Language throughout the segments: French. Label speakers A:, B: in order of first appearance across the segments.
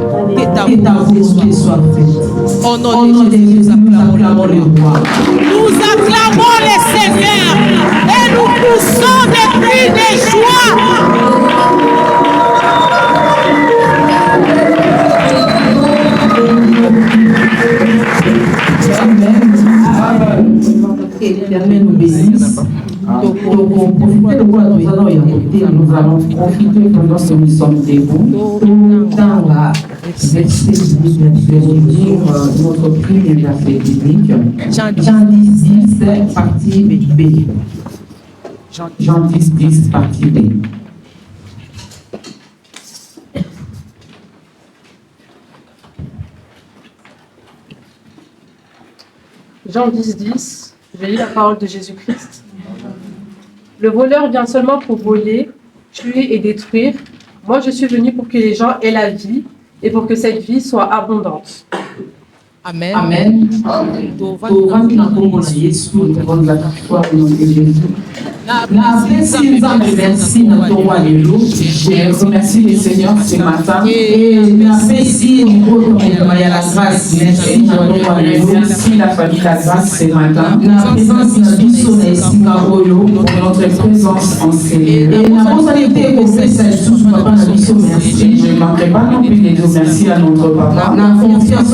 A: Que ta volonté soit faite. Au nom de Jésus, nous acclamons le roi.
B: Nous acclamons le Seigneur et nous poussons des cris de joie.
A: Que l'Éternel nous bénisse. Pour profiter de quoi nous allons y écouter, nous allons profiter pendant que nous sommes debout dans la verset biblique de lire notre premier verset biblique. Jean 10, partie B. Jean 10, partie B.
C: Jean 10, je lis la parole de Jésus-Christ. Le voleur vient seulement pour voler, tuer et détruire. Moi, je suis venu pour que les gens aient la vie et pour que cette vie soit abondante.
B: Amen.
A: Amen. Je remercie le Seigneur ce matin et merci la famille La Grâce ce matin. La présence notre présence en et la possibilité pour je ne manquerai pas non plus de dire merci à notre papa. La confiance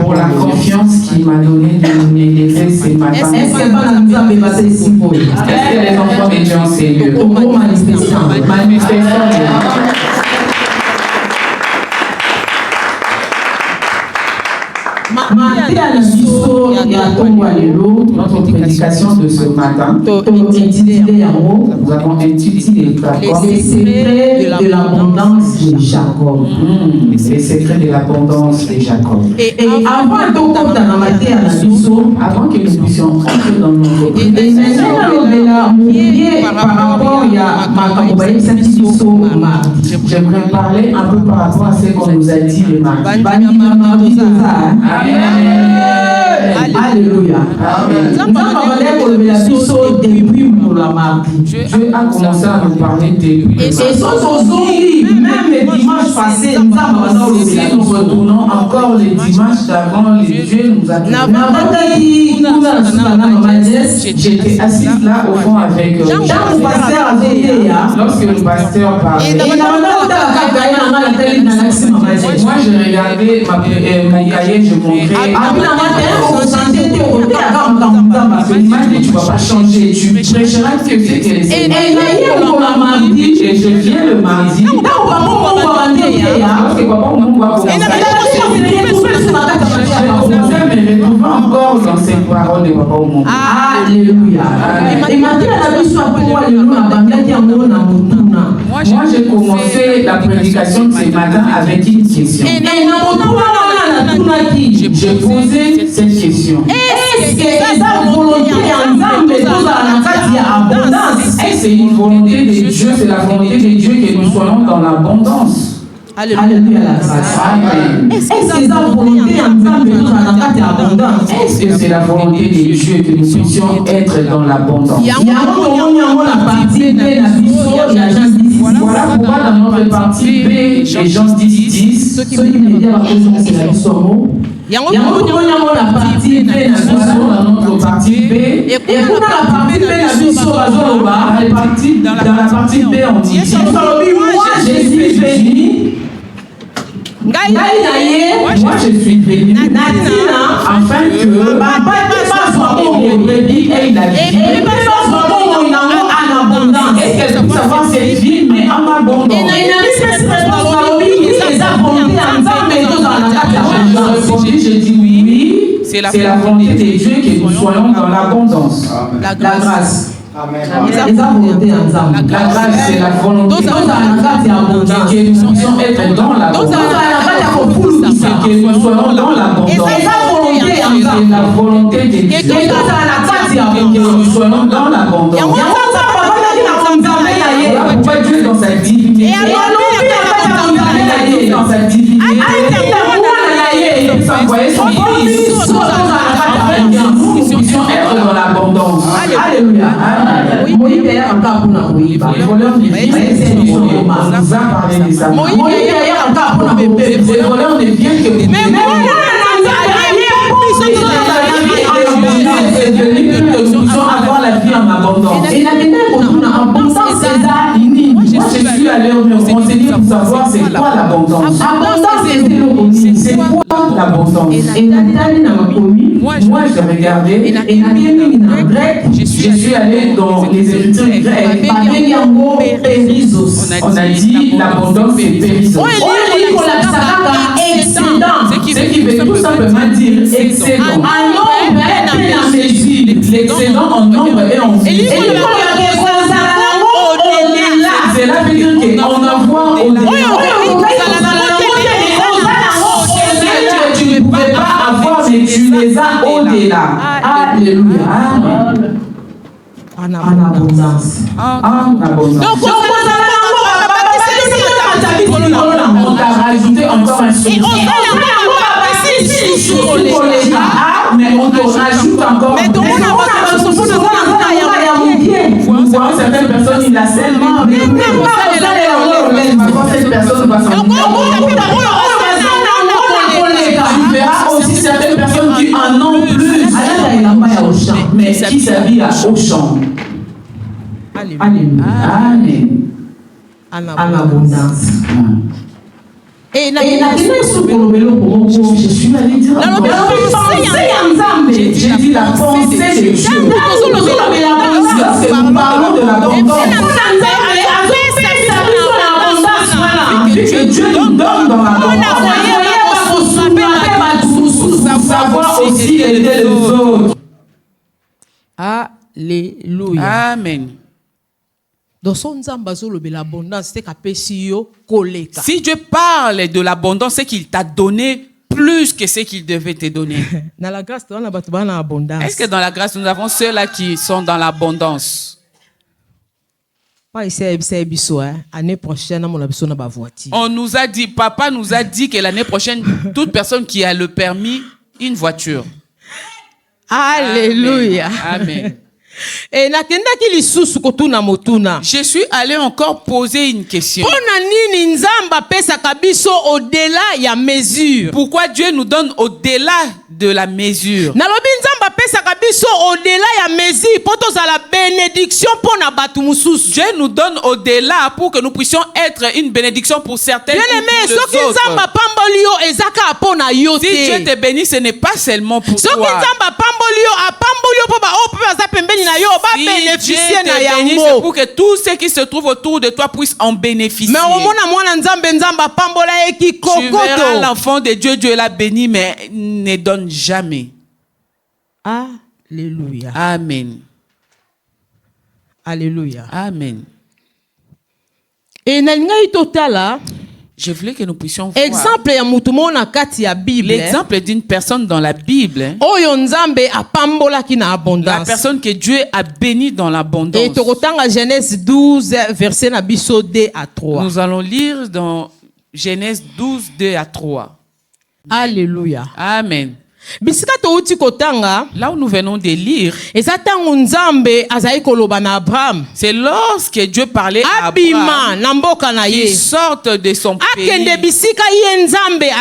A: pour la confiance qu'il m'a donné de m'élever ce matin. Est-ce que les enfants de Dieu en Seigneur? Manifestation. Notre prédication de ce matin, nous avons intitulé les secrets de l'abondance de Jacob. Les secrets de l'abondance de Jacob. Et avant que nous puissions entrer dans notre j'aimerais parler un peu par rapport à ce qu'on nous a dit le mardi. Alléluia. Dieu a commencé à nous parler depuis. Même les dimanches passés, nous retournons encore les dimanches d'avant, Dieu nous a dit. J'étais assise là au fond avec lorsque le pasteur parlait. Moi, je regardais ma cahier, je montrais. Tu ne vas pas changer, tu prêcheras que c'est que les et je viens le mardi. Mais retrouver encore dans ces paroles de Papa Oumou. Alléluia. Moi, j'ai commencé la prédication de ce matin avec une question. J'ai posé cette question. Est-ce que c'est volonté c'est une volonté de Dieu, c'est la volonté de Dieu que nous soyons dans l'abondance. Alléluia la grâce. Amen. Est-ce que c'est la volonté Est-ce que c'est la volonté de Dieu que nous puissions être dans l'abondance? Voilà pourquoi dans notre partie B, les gens disent ceux qui me disent c'est la mission. Il y a la partie B dans notre partie B. Et pour la partie B, dans la partie B, on dit moi je suis venu. Moi je suis venu afin que papa soit mon bébé et la vie. En abondance. Est-ce que vous savoir cette vie, mais en abondance? Je dis oui, c'est la volonté de Dieu que nous soyons dans l'abondance. La grâce. Amen. La grâce, c'est la volonté que nous puissions être dans l'abondance. C'est que nous soyons dans l'abondance. C'est la volonté de Dieu que nous soyons dans l'abondance. Pourquoi Dieu dans sa divinité? Dans sa divinité. S'envoyer son fils nous puissions être dans l'abondance. Alléluia. les voleurs ne viennent avoir la vie en abondance. Je suis allé me renseigner pour savoir c'est quoi l'abondance. C'est quoi l'abondance? Moi je regardais je suis allé dans les écritures grecques. On a dit l'abondance c'est périsson. Ce qui veut tout simplement dire excédent. L'excédent en nombre et en vie. Cela veut dire qu'on envoie tu ne pouvais pas avoir, mais tu les as au-delà. Alléluia. En abondance. En abondance. On t'a rajouté encore un sou. Mais on te rajoute encore. Nous voyons certaines personnes, ils la scellent. Cette personne va s'en tu verras aussi certaines personnes qui en ont plus. Mais qui s'habillent au champ. Alléluia. Amen. En abondance. Et je suis allé dire j'ai dit la pensée de Dieu. Lorsque nous parlons de l'abondance, que Dieu nous donne dans l'abondance. Savoir aussi aider les autres.
B: Alléluia. Amen. Si Dieu parle de l'abondance, c'est qu'il t'a donné plus que ce qu'il devait te donner. Est-ce que dans la grâce, nous avons ceux-là qui sont dans l'abondance? On nous a dit, papa nous a dit que l'année prochaine, toute personne qui a le permis, une voiture.
D: Alléluia.
B: Amen. Je suis allé encore poser une question. Pourquoi Dieu nous donne au-delà de la mesure? Dieu nous donne au-delà pour que nous puissions être une bénédiction pour certaines autres. Si Dieu te bénit, ce n'est pas seulement pour toi. Si Dieu te bénit, c'est pour que tous ceux qui se trouvent autour de toi puissent en bénéficier. Tu verras l'enfant de Dieu, Dieu l'a béni, mais ne donne jamais.
D: Alléluia.
B: Amen.
D: Alléluia.
B: Amen.
D: Et
B: je voulais que nous puissions voir l'exemple d'une personne dans la Bible. La personne que Dieu a bénie dans l'abondance.
D: Genèse 12, verset 2 à 3.
B: Nous allons lire dans Genèse 12, 2 à 3.
D: Alléluia.
B: Amen. Là où nous venons de lire, c'est lorsque Dieu parlait à Abraham qu'il sorte de son pays,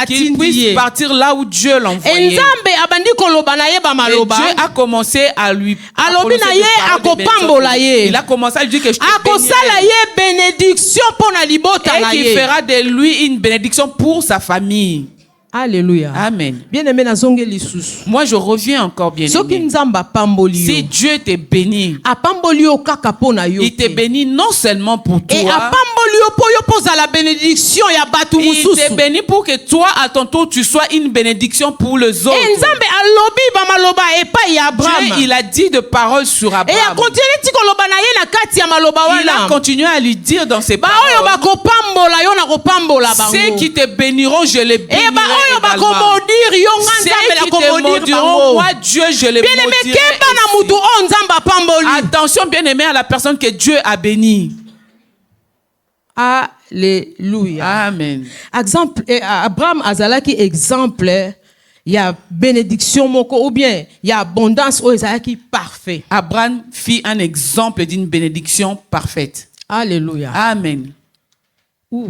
B: qu'il puisse partir là où Dieu l'envoyait. Et Dieu a commencé à lui il a commencé à lui dire que je te bénirai et qu'il fera de lui une bénédiction pour sa famille.
D: Alléluia.
B: Amen. Moi, je reviens encore bien aimé. Si Dieu te bénit, il te bénit non seulement pour toi, il te bénit pour que toi, à ton tour, tu sois une bénédiction pour les autres. Dieu, il a dit de paroles sur Abraham. Il a continué à lui dire dans ses paroles, ceux qui te béniront, je les bénirai. Ceux qui te maudiront, moi Dieu je les maudirai. Attention bien aimé à la personne que Dieu a bénie.
D: Alléluia.
B: Amen.
D: Exemple, Abraham azalaki exemple, il y a bénédiction moko ou bien il y a abondance ou ezalaki parfait.
B: Abraham fit un exemple d'une bénédiction parfaite.
D: Alléluia.
B: Amen.
D: Ouh.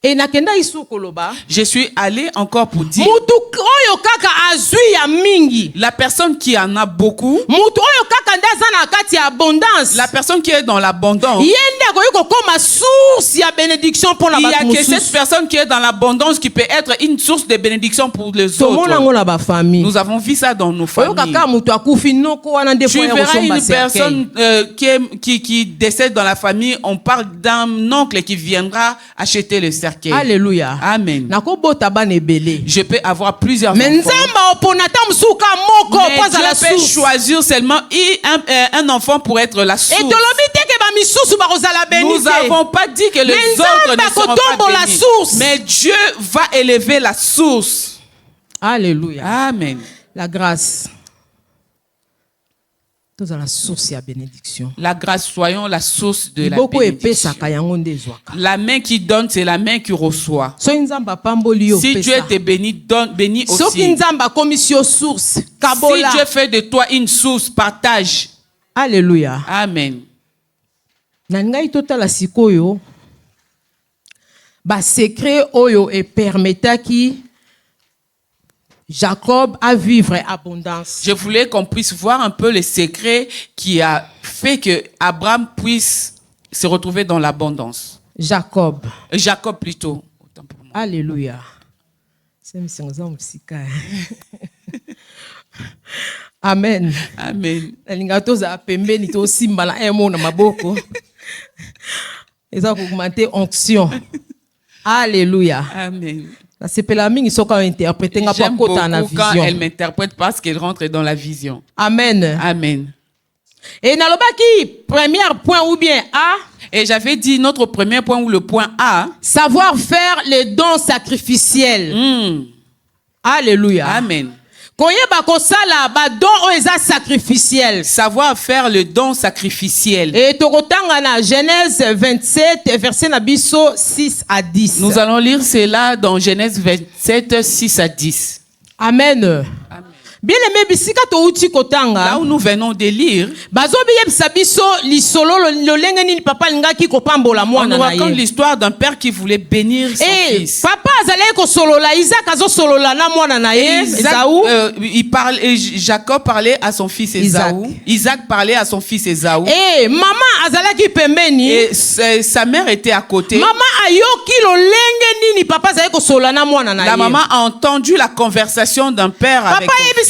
D: Et nakenda isu koloba.
B: Je suis allé encore pour dire.
D: Mutu oyo kaka azui ya mingi.
B: La personne qui en a beaucoup.
D: Mutu oyo kaka ndaza na kati ya abondance.
B: La personne qui est dans l'abondance.
D: Yende ko koma source ya bénédiction pour la
B: batu. Il y a que cette personne qui est dans l'abondance qui peut être une source de bénédiction pour les autres. Nous avons vu ça dans nos familles. Tu verras une personne qui décède dans la famille, on parle d'un oncle qui viendra acheter le cercle.
D: Alléluia.
B: Amen. Je peux avoir plusieurs enfants. Mais Dieu peut choisir seulement un enfant pour être la source. Nous n'avons pas dit que les autres ne seront pas bénis. Mais Dieu va élever la source.
D: Alléluia.
B: Amen.
D: La grâce. Dans la source de bénédiction.
B: La grâce, soyons la source de la bénédiction. La main qui donne, c'est la main qui reçoit. Si Dieu te bénit, donne, bénis aussi. Si Dieu fait de toi une source, partage.
D: Alléluia.
B: Amen.
D: Nangai totala sikoyo ba secret oyo et permetta qui Jacob a vivre abondance.
B: Je voulais qu'on puisse voir un peu les secrets qui a fait que Abraham puisse se retrouver dans l'abondance.
D: Jacob
B: plutôt.
D: Alléluia. Amen.
B: Amen.
D: Ils ont augmenté onction. Alléluia.
B: Amen.
D: C'est la mingi soka interpréter nga pas kota na vision.
B: Quand elle m'interprète parce qu'elle rentre dans la vision.
D: Amen.
B: Amen.
D: Et nalobaki premier point ou bien A.
B: Et j'avais dit notre premier point ou le point A.
D: Savoir faire les dons sacrificiels. Alléluia.
B: Amen.
D: Savoir
B: faire le don sacrificiel.
D: Et tokotanga Genèse 27 verset nabiso 6 à 10.
B: Nous allons lire cela dans Genèse 27 6 à 10.
D: Amen. Amen. Bien aimé bisika to uti kotanga.
B: Là où nous venons de lire. On nous raconte l'histoire d'un père qui voulait bénir son fils.
D: Papa azalaki ko solola Isaac azo solola na mwana na ye Esaü.
B: Jacob parlait à son fils Esaü. Isaac parlait à son fils Esaü.
D: Et maman azalaki pembeni.
B: Et sa mère était à côté.
D: Maman ayoki lolenge nini papa azalaki ko solola na mwana na ye.
B: La maman a entendu la conversation d'un père avec son fils.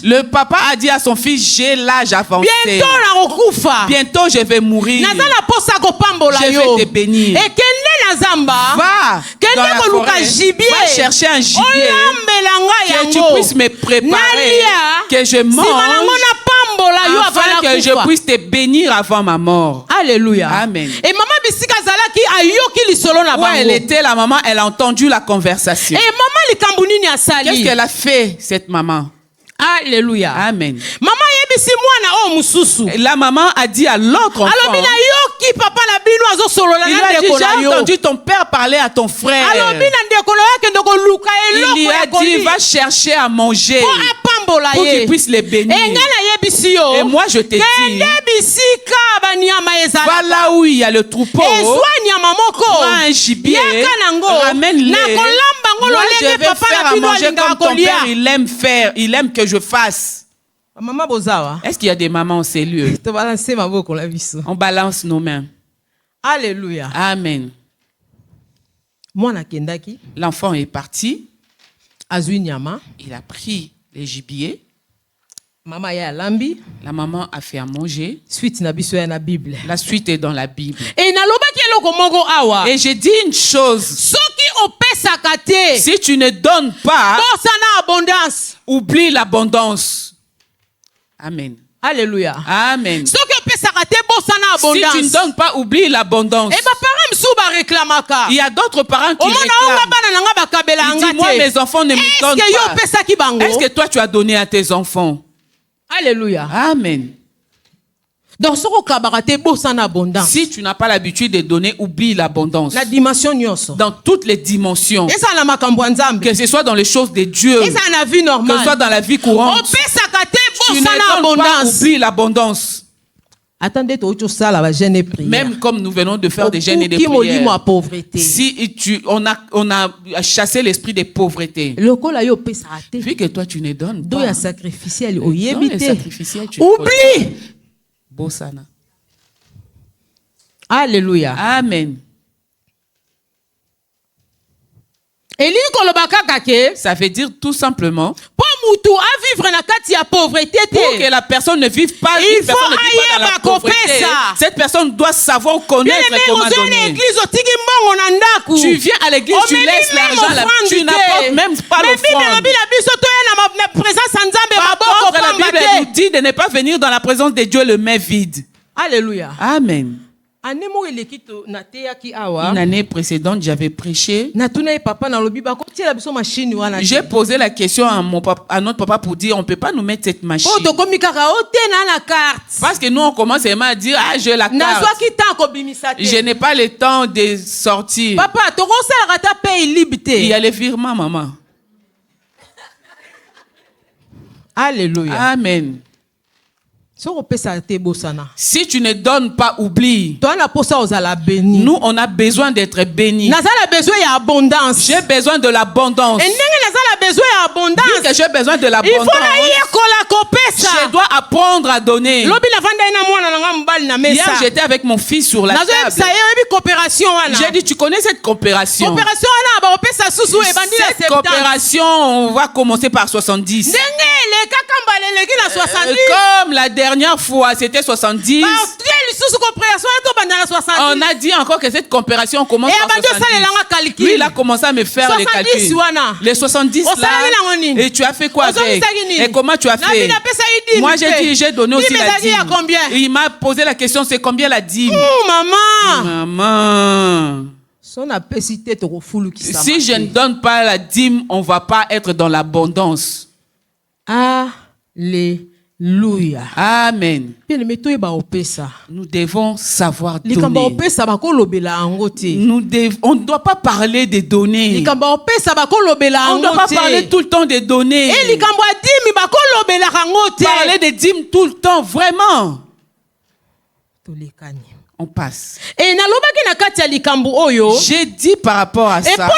B: Le papa a dit à son fils, j'ai l'âge avancé. Bientôt je vais mourir. Je vais te bénir. Va dans la forêt, va chercher un gibier, que tu puisses me préparer, que je mange, afin que je puisse te bénir avant ma mort.
D: Alléluia.
B: Amen.
D: Et maman
B: où elle était, la maman, elle a entendu la conversation.
D: Et maman
B: qu'est-ce qu'elle a fait, cette maman?
D: Alléluia.
B: Amen.
D: Maman
B: la maman a dit à l'autre enfant, il a déjà entendu ton père parler à ton frère. Il lui a dit, va chercher à manger pour qu'il puisse les bénir. Et moi je te dis, va là où il y a le troupeau, prends un gibier, ramène-les. Moi je vais faire à manger comme ton père il aime que je fasse. Est-ce qu'il y a des mamans au cellule? On balance nos mains.
D: Alléluia.
B: Amen. L'enfant est parti. Il a pris les gibiers. La maman a fait à manger. La suite est dans la Bible. Et j'ai dit une chose. Si tu ne donnes pas, oublie l'abondance. Amen.
D: Alléluia.
B: Amen. Si tu ne donnes pas, oublie l'abondance. Il y a d'autres parents qui réclament. Ils disent, moi mes enfants ne me donnent pas. Est-ce que toi tu as donné à tes enfants?
D: Alléluia.
B: Amen.
D: Donc,
B: si tu n'as pas l'habitude de donner, oublie l'abondance.
D: La dimension
B: dans toutes les dimensions. Que ce soit dans les choses de Dieu, que ce soit dans la vie courante. ne donnes pas, oublie l'abondance.
D: Attendez,
B: même comme nous venons de faire des jeûnes et des prières, si on a chassé l'esprit de pauvreté, vu que toi tu ne donnes pas, dans les sacrificiels, tu oublie. Bosana.
D: Alléluia.
B: Amen. Ça veut dire tout simplement pour que la personne ne vive pas, dans la pauvreté. Cette personne doit savoir connaître comment donner. Tu viens à l'église, tu laisses l'argent là, tu n'apportes même pas l'offrande. Par contre, la Bible nous dit de ne pas venir dans la présence de Dieu le main vide.
D: Alléluia.
B: Amen. Une année précédente, j'avais prêché. J'ai posé la question à notre papa pour dire on ne peut pas nous mettre cette machine. Parce que nous, on commence à dire ah, j'ai la carte. Je n'ai pas le temps de sortir. Il y a les virements, maman.
D: Alléluia.
B: Amen. Si tu ne donnes pas, oublie. Nous, on a besoin d'être bénis. J'ai besoin de l'abondance. Vu que j'ai besoin de l'abondance, je dois apprendre à donner. Hier, j'étais avec mon fils sur la table. J'ai dit, tu connais cette coopération? Cette coopération, on va commencer par 70. Comme la dernière fois, c'était 70. On a dit encore que cette coopération commence par 70. Lui, il a commencé à me faire les calculs. Les 70 là. Et tu as fait quoi avec? Et comment tu as fait? Moi, j'ai dit, j'ai donné aussi la dîme. Il m'a posé la question, c'est combien la dîme? Maman. Si je ne donne pas la dîme, on ne va pas être dans l'abondance.
D: Alléluia.
B: Amen. Nous devons savoir donner. On ne doit pas parler de donner. On ne doit pas parler tout le temps de donner. Parler de dîmes tout le temps, vraiment. On passe. J'ai dit par rapport à ça.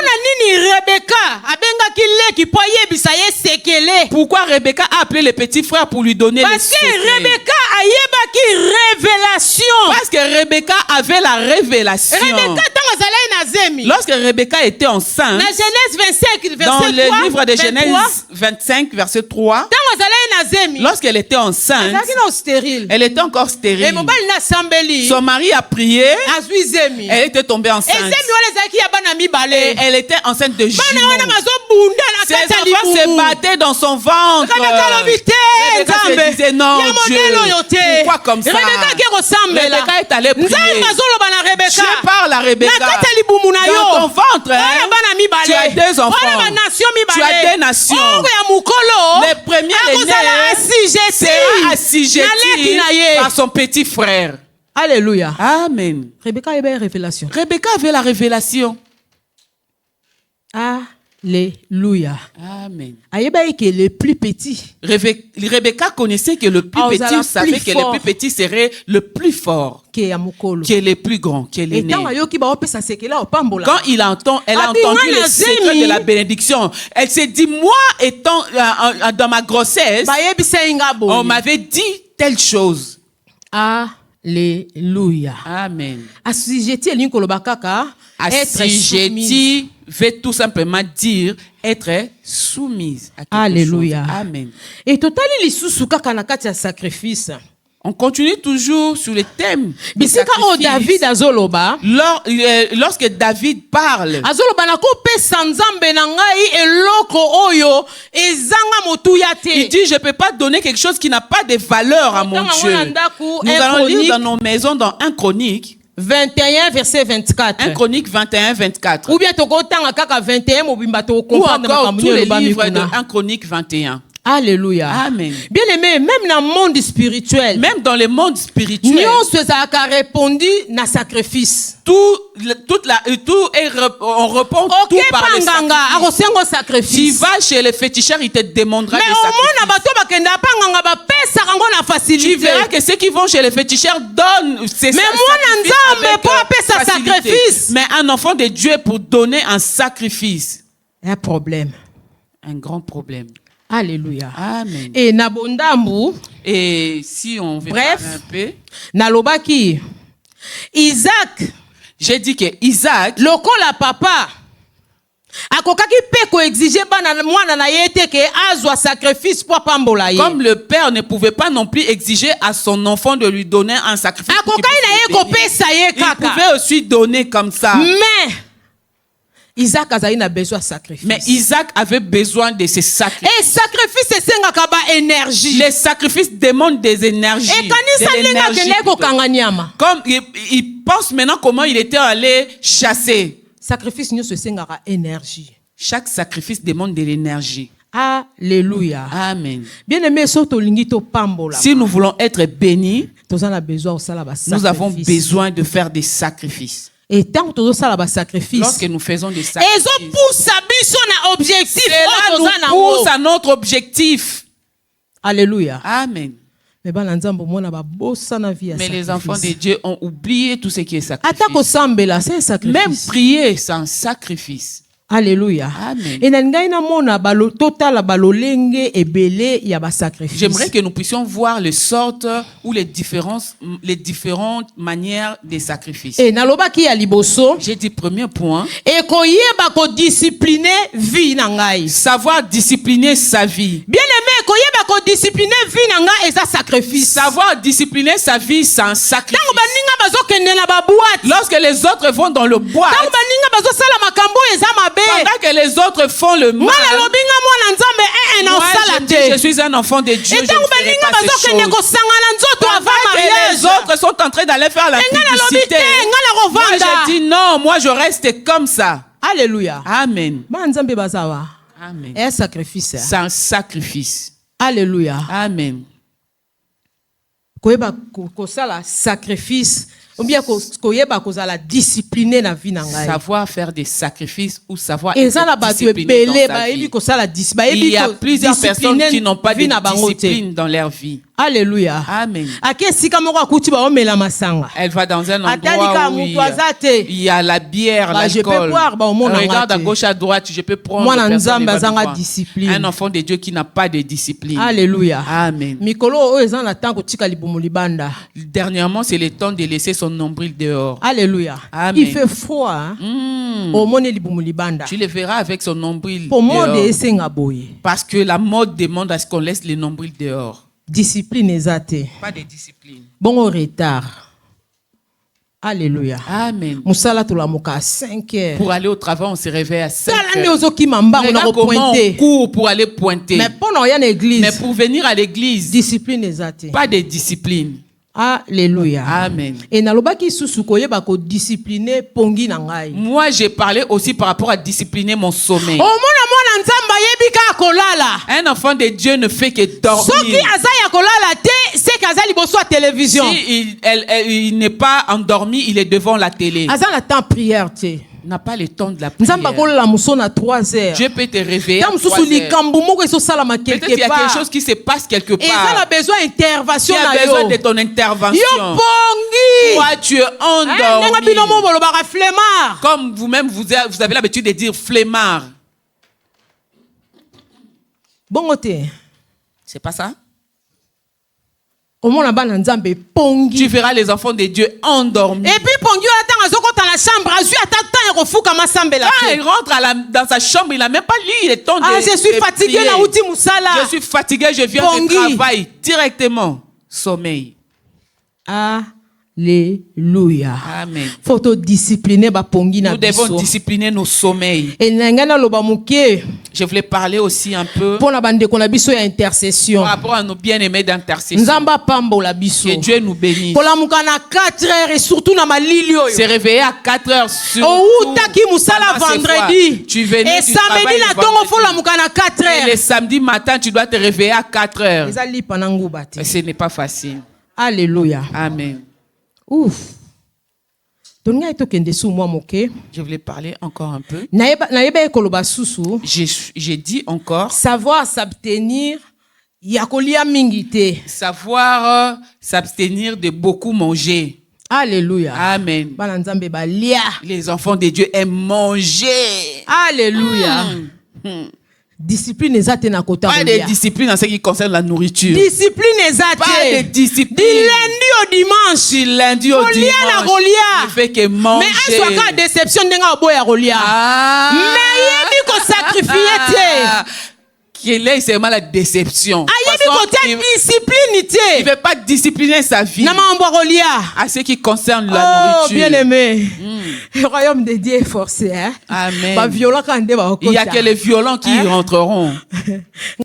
B: Pourquoi Rebecca a appelé les petits frères pour lui donner les secrets? Parce que Rebecca avait la révélation. Lorsque Rebecca était enceinte, dans le livre de Genèse 25, verset 3, lorsqu'elle était enceinte, elle était encore stérile. Son mari a prié, elle était tombée enceinte. Et elle était enceinte de jumeaux. Ses enfants se battaient dans son ventre. Rebecca se disait non, Dieu, pourquoi comme ça? Rebecca est allée prier. Dieu parle à Rebecca. Dans ton ventre, tu as deux enfants. Tu as deux nations. Les premiers sera assujetti par son petit frère.
D: Alléluia.
B: Amen.
D: Rebecca avait la révélation.
B: Rebecca avait la révélation.
D: Alléluia.
B: Amen.
D: Que le plus petit.
B: Rebecca connaissait que le plus petit, savait que le plus petit serait le plus fort, qui est le plus grand, qui est l'aîné. Quand elle a entendu le secret de la bénédiction, elle s'est dit, moi étant dans ma grossesse, on m'avait dit telle chose.
D: Alléluia.
B: Amen.
D: Assujetti
B: veut tout simplement dire être soumise à quelque
D: Alléluia.
B: chose. Amen.
D: Et total sacrifice.
B: On continue toujours sur le thème du
D: sacrifice.
B: Lorsque David parle, il dit, je ne peux pas donner quelque chose qui n'a pas de valeur à mon Dieu. Nous allons lire dans nos maisons dans 1 Chronique
D: 21, verset 24.
B: 1 Chronique 21, 24.
D: Ou bien 21,
B: ou encore tous les livres de 1 Chronique 21.
D: Alléluia.
B: Amen.
D: Bien aimé, même dans le monde spirituel.
B: Même dans le monde spirituel.
D: Nous avons répondu na sacrifice.
B: On répond tout par le sacrifice. Tu vas chez le féticheur, il te demandera de sacrifice. Tu verras que ceux qui vont chez le féticheur donnent ces sacrifices. Mais un enfant de Dieu pour donner un sacrifice.
D: Un problème.
B: Un grand problème.
D: Alléluia.
B: Amen.
D: Et nabondambu.
B: Et si on veut
D: bref,
B: un peu.
D: Nalobaki. Isaac.
B: J'ai dit que Isaac.
D: Lokola papa. Akokaki pe ko exiger bana mwana na yete ke azwa sacrifice pour pambola ye.
B: Comme le père ne pouvait pas non plus exiger à son enfant de lui donner un sacrifice.
D: Il
B: pouvait aussi donner comme ça.
D: Mais Isaac a besoin de sacrifice.
B: Mais Isaac avait besoin de ces sacrifices.
D: Et sacrifice c'est énergie.
B: Les sacrifices demandent des énergies. Comme il pense maintenant comment il était allé chasser.
D: Sacrifice c'est énergie.
B: Chaque sacrifice demande de l'énergie.
D: Alléluia.
B: Amen.
D: Bien aimé,
B: si nous voulons être bénis,
D: nous
B: avons besoin de faire des sacrifices.
D: Et tant que nous faisons des sacrifices,
B: lorsque nous faisons des sacrifices,
D: cela
B: nous pousse à notre objectif.
D: Alléluia.
B: Amen. Mais les enfants de Dieu ont oublié tout ce qui est sacrifice. Même prier, c'est un sacrifice.
D: Alléluia.
B: Amen. J'aimerais que nous puissions voir les sortes ou les différentes manières des sacrifices. J'ai dit premier point. Savoir discipliner sa vie.
D: Bien aimé, discipliner vie
B: savoir discipliner sa vie, c'est un sacrifice. Lorsque les autres vont dans le bois, pendant que les autres font le mal, moi je dis, je suis un enfant de Dieu, je ne ferai pas ces choses. Pendant que les autres sont en train d'aller faire la publicité, moi je dis non, moi je reste comme ça.
D: Alléluia.
B: Amen.
D: Amen. C'est un sacrifice.
B: C'est un sacrifice.
D: Alléluia.
B: Amen.
D: Sacrifice. Ou bien la discipliner na vie.
B: Savoir faire des sacrifices ou savoir être discipliné dans sa vie. Il y a plusieurs personnes qui n'ont pas de discipline dans leur vie.
D: Alléluia.
B: Amen. Elle va dans un endroit où il y a la bière, l'alcool. Regarde à gauche, à droite, je peux prendre. Un enfant de Dieu qui n'a pas de discipline.
D: Alléluia.
B: Amen. Dernièrement, c'est le temps de laisser son nombril dehors.
D: Alléluia.
B: Amen.
D: Il fait froid.
B: Tu le verras avec son nombril dehors. Parce que la mode demande à ce qu'on laisse le nombril dehors.
D: Discipline exate.
B: Pas de discipline.
D: Bon retard. Alléluia.
B: Amen.
D: Musala tulamuka à 5 heures.
B: Pour aller au travail, on se réveille à 5 heures.
D: Regarde
B: comment on court pour aller pointer.
D: Mais
B: pour venir à l'église,
D: discipline exate.
B: Pas de discipline.
D: Alléluia.
B: Amen.
D: Et nalobaki susukoye bako discipliner pongi na ngai.
B: Moi, j'ai parlé aussi par rapport à discipliner mon sommeil. Un enfant de Dieu ne fait que dormir. Si il n'est pas endormi, il est devant la télé. Il n'a pas le temps de la prière. Dieu peut te réveiller à 3 heures. Peut-être qu'il y a quelque chose qui se passe quelque part. Il a besoin de ton intervention. Toi, tu es endormi. Comme vous-même, vous avez l'habitude de dire flemmard. C'est pas ça? Tu verras les enfants de Dieu endormis. Et puis quand il rentre dans sa chambre, il n'a même pas lu le temps de
D: je suis fatigué,
B: je suis fatigué, je viens du travail. Directement, sommeil.
D: Alléluia.
B: Amen.
D: Faut te discipliner ba pongi na
B: Nous devons
D: biso.
B: discipliner nos sommeils.
D: Et nangana loba muke
B: Je voulais parler aussi un peu
D: pour na bande kona biso ya intercession.
B: par rapport à nos bien-aimés d'intercession.
D: Nzamba pambo la biso.
B: Que Dieu nous bénisse.
D: Pour la mukana 4 heures et surtout na malili oyo.
B: Se réveiller à 4 heures sur
D: Oh taki musala vendredi.
B: Tu venais
D: et
B: du
D: samedi
B: travail
D: na
B: le
D: tongo faut la
B: vendredi.
D: mukana 4 heures.
B: Et le samedi matin, tu dois te réveiller à 4 heures.
D: Ezali panangu bati.
B: Ce n'est pas facile.
D: Alléluia.
B: Amen.
D: Ouf. Toninga eto kende su mwa moke.
B: Je voulais parler encore un peu.
D: Naeba ekoloba susu.
B: J'ai dit encore.
D: Savoir s'abstenir ya kolia mingi te.
B: Savoir s'abstenir de beaucoup manger.
D: Alléluia.
B: Amen.
D: Bana nzambe balia.
B: Les enfants de Dieu aiment manger.
D: Alléluia. Discipline ezate na kota
B: Pas
D: kolia.
B: de discipline en ce qui concerne la nourriture.
D: Discipline ezate.
B: Pas de discipline.
D: Du lundi au dimanche.
B: Du lundi au
D: Kolia na
B: dimanche.
D: kolia.
B: Ne fait que manger.
D: Mais un soir déception ndenga oboya kolia.
B: Ah.
D: Mais yebi ko sacrifier te.
B: Quelle est seulement la déception?
D: Ayebi ko te discipline
B: Il
D: te.
B: ne veut pas discipliner sa vie
D: Na mambo kolia.
B: à ce qui concerne la
D: Oh,
B: nourriture.
D: bien aimé. Le royaume de Dieu est forcé. Hein?
B: Amen.
D: Ba violent quand nde ba
B: Il n'y a que les violents qui y rentreront.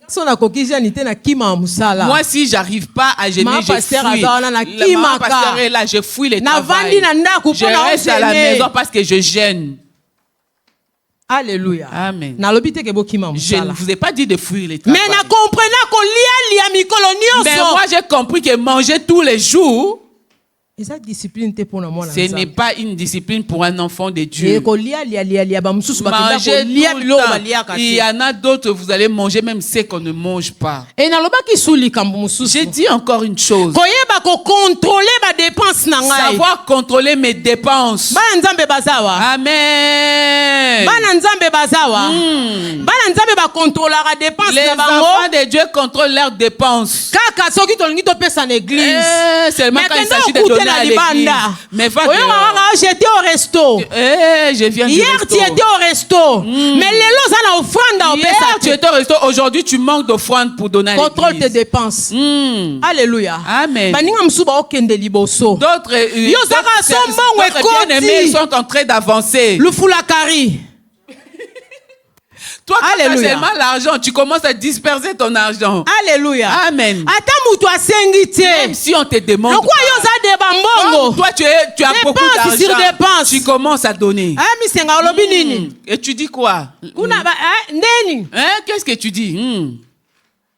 D: Sona kokija nite na kima musala.
B: Moi, si j'arrive pas à jeûner,
D: Ma
B: je
D: pasteur
B: fuis.
D: azana na
B: Le
D: kimaka.
B: pasteur est là, je fuis les
D: Na
B: travail.
D: vandi na ndaku
B: Je
D: pona
B: reste à la
D: ojeûner.
B: maison parce que je gêne.
D: Alléluia.
B: Amen.
D: Na lobi te ke bo kima
B: Je ne
D: musala.
B: vous ai pas dit de fuir les
D: Mais
B: travail.
D: na comprena ko lia mikolo
B: Mais
D: nyonso.
B: moi, j'ai compris que manger tous les jours,
D: Eza discipline te pona mwana.
B: ce n'est pas une discipline pour un enfant de Dieu.
D: Et ko lia ba mususu ba kenda
B: Manger
D: ko lia
B: tout
D: bilo ba
B: le
D: lia
B: temps. Il y en a d'autres, vous allez manger même ce qu'on ne mange pas.
D: Et na loba ki suli kambo mususu.
B: J'ai dit encore une chose.
D: Koyeba ko contrôler ba dépense na ngai.
B: Savoir contrôler mes dépenses.
D: Bana nzambe bazawa.
B: Amen.
D: Bana nzambe bazawa. Bana nzambe ba contrôlera dépense
B: Les
D: na bango.
B: enfants de Dieu contrôlent leurs dépenses.
D: Kaka soki tolingi topesa na église.
B: Seulement
D: Mais
B: quand il
D: kende
B: s'agit de
D: okute
B: donner
D: na
B: à l'église.
D: libanda.
B: Mais va
D: Oyo
B: dehors.
D: mama j'étais au resto.
B: Je viens du
D: Hier
B: resto.
D: tu étais au resto. Mais lelo za na offrande
B: Hier,
D: opesa
B: tu étais au resto. Aujourd'hui, tu manques d'offrande pour donner à
D: contrôle tes
B: l'église.
D: dépenses. Alléluia.
B: Amen.
D: Baninga musuba okende liboso.
B: D'autres
D: saka sombongo ekoti.
B: bien-aimés sont en train d'avancer.
D: Lufulakari.
B: Toi, quand tu as
D: Alléluia.
B: seulement l'argent, tu commences à disperser ton argent.
D: Alléluia.
B: Amen.
D: Ata mutu asengi te.
B: Même si on te demande.
D: Lokwa yo za de
B: Comme
D: bambongo.
B: toi, tu as beaucoup
D: Dépense sur
B: d'argent.
D: dépense.
B: Tu commences à donner.
D: Ah misenga olobi nini?
B: Et tu dis quoi?
D: Kuna ba ndeni?
B: Hein? Qu'est-ce que tu dis?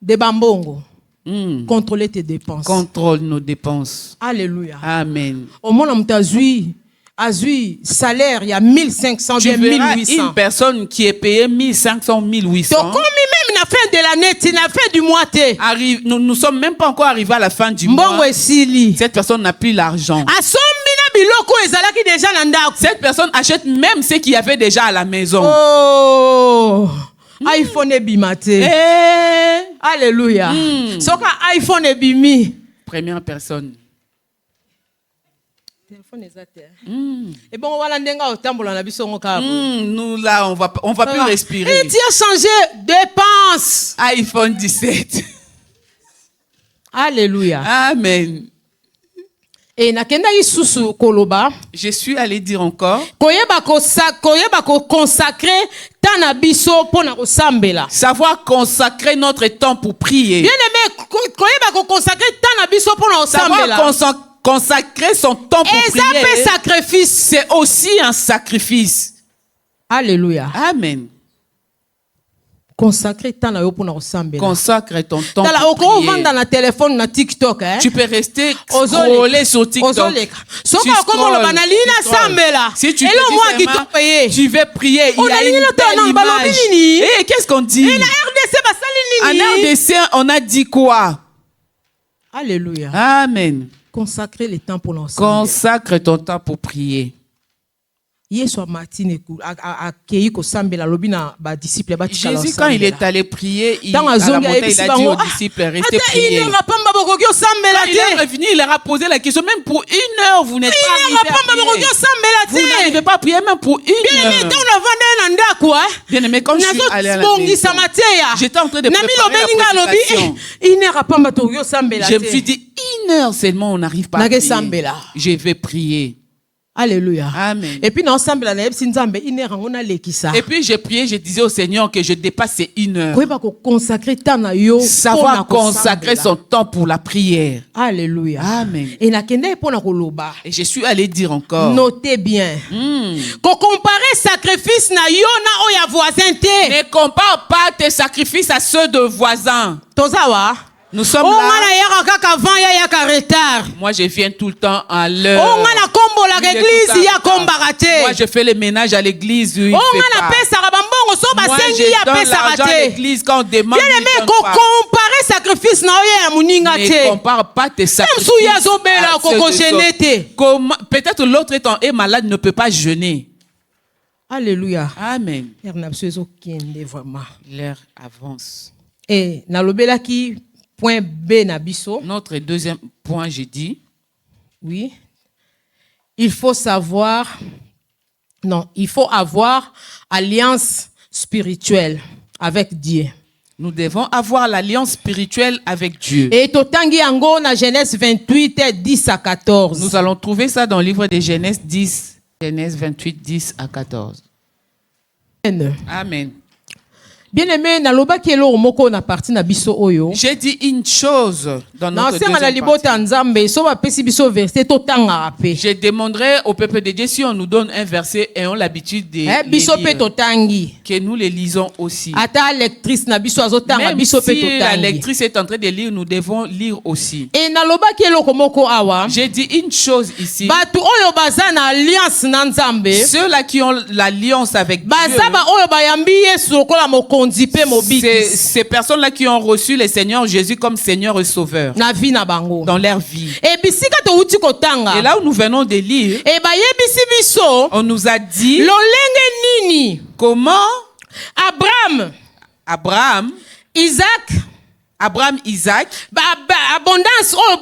D: De bambongo. Contrôler tes dépenses.
B: Contrôle nos dépenses.
D: Alléluia.
B: Amen.
D: Au monde on t'a azui salaire il y a 1500
B: Tu
D: bien
B: verras
D: 1800.
B: une personne qui est payée 1500, 1800.
D: Donc comme même la fin de l'année, tu la fin du mois te.
B: Nous ne sommes même pas encore arrivés à la fin du mois.
D: Mbongo esili.
B: Cette personne n'a plus l'argent.
D: Asombi na biloko ezalaki déjà na ndako.
B: Cette personne achète même ce qu'il y avait déjà à la maison.
D: Oh. iPhone ebimate. Alléluia. Soka iPhone ebimi.
B: Première personne.
D: Téléphone ezate. Et bon wala ndenga otambola na biso ngoka.
B: Nous là on va plus respirer.
D: Et tu as changé dépense.
B: iPhone 17.
D: Alléluia.
B: Amen.
D: Et nakenda isusu koloba.
B: Je suis allé dire encore.
D: Koyeba ko consacrer tana biso pona kosambela.
B: Savoir consacrer notre temps pour prier.
D: Bien aimé, koyeba ko consacrer tana biso pona kosambela.
B: Savoir consacrer son temps pour prier.
D: Et ça fait sacrifice.
B: C'est aussi un sacrifice.
D: Alléluia.
B: Amen.
D: Consacrer tana yo pona kosambela.
B: Consacre ton temps
D: Tala
B: pour
D: oko
B: prier.
D: vanda na téléphone na TikTok hein.
B: Tu peux rester scroller sur TikTok.
D: Soka oko lo banali na sambela.
B: Si tu
D: Elo moi qui
B: vraiment,
D: te paye.
B: tu veux prier, il y a une belle image. Et qu'est-ce qu'on dit?
D: Et la RDC basali nini?
B: En RDC, on a dit quoi?
D: Alléluia.
B: Amen.
D: Consacrer le temps pour l'ensemble.
B: Consacre ton temps pour prier.
D: Yesu Martine a keyi ko sambela lobi na ba disciple ba tikala.
B: Jésus, quand il est allé prier, il, à
D: dans
B: la
D: zonga
B: montagne, il a dit aux disciples, restez prier.
D: Il est
B: revenu, il leur a posé la question, même pour 1 heure, vous n'êtes pas arrivés à prier. Vous n'arrivez pas prié même pour une heure. Bien-aimé, quand je suis allé à la maison, j'étais en train de préparer la prédication. Je me suis dit, une heure seulement, on n'arrive pas à prier. Je vais prier.
D: Alléluia.
B: Amen.
D: Et puis
B: j'ai prié, je disais au Seigneur que je dépasse ces une heure. Savoir consacrer son temps pour la prière.
D: Alléluia.
B: Amen.
D: Et
B: je suis allé dire encore.
D: Notez bien. Comparer sacrifice na yo na oya voisin te.
B: Ne compare pas tes sacrifices à ceux de voisins.
D: Tozawa.
B: Nous sommes là. Moi, je viens tout le temps à l'heure. Moi, je fais le ménage à l'église. Moi, je donne l'argent à l'église quand on demande. Ne compare pas tes sacrifices à ceux des autres. Peut-être l'autre est malade, ne peut pas jeûner.
D: Alléluia.
B: Amen.
D: L'heure
B: avance.
D: Et nalobela ki point B na biso.
B: Notre deuxième point, j'ai dit.
D: Oui. Il faut avoir alliance spirituelle avec Dieu.
B: Nous devons avoir l'alliance spirituelle avec Dieu.
D: Et totangi yango na Genèse 28, 10 à 14.
B: Nous allons trouver ça dans le livre de Genèse 10, Genèse 28, 10 à 14. Amen.
D: Bien-aimé, naloba kielo moko na parti na biso oyo.
B: J'ai dit une chose dans notre deuxième partie. Je demanderai au peuple de Dieu si on nous donne un verset et on a l'habitude de lire, que nous les lisons aussi. Même si la lectrice est en train de lire, nous devons lire aussi.
D: Et naloba kielo moko awa.
B: J'ai dit une chose ici.
D: Batu oyo baza na alliance na Nzambe.
B: Ceux-là qui ont l'alliance avec Dieu.
D: Bazaba oyo bayambi Yesu lokola moko.
B: Ces personnes-là qui ont reçu le Seigneur Jésus comme Seigneur et Sauveur dans leur vie. Et là où nous venons de lire, on nous a dit comment Abraham, Isaac,
D: abondance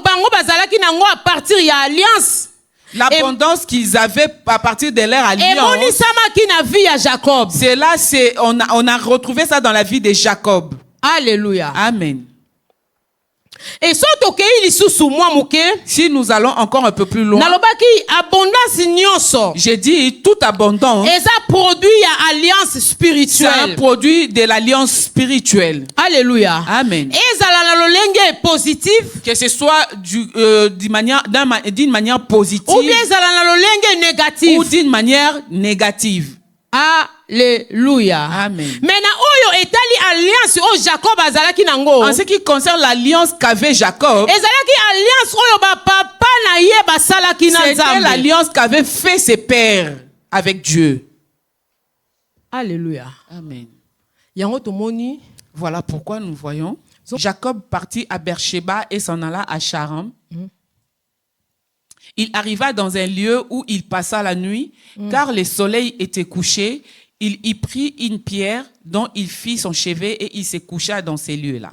D: bango bazalaki nango à partir ya alliance.
B: L'abondance qu'ils avaient à partir de leur alliance.
D: C'est
B: là, on a retrouvé ça dans la vie de Jacob.
D: Alléluia.
B: Amen.
D: Et
B: si nous allons encore un peu plus loin, j'ai dit toute abondance.
D: Et ça produit alliance spirituelle.
B: C'est un produit de l'alliance spirituelle.
D: Alléluia.
B: Amen.
D: Et positif.
B: Que ce soit d'une manière positive.
D: Ou bien négative.
B: Ou d'une manière négative.
D: Alléluia.
B: Amen.
D: Maintenant, oyo etali alliance o Jacob azalaki nango.
B: En ce qui concerne l'alliance qu'avait Jacob,
D: ezalaki alliance oyo ba papa na ye basalaki na Nzambe.
B: C'était l'alliance qu'avaient fait ses pères avec Dieu.
D: Alléluia.
B: Amen.
D: Yango tomoni.
B: Voilà pourquoi nous voyons Jacob partit à Beersheba et s'en alla à Charan. Il arriva dans un lieu où il passa la nuit, car le soleil était couché. Il y prit une pierre dont il fit son chevet et il se coucha dans ces lieux-là.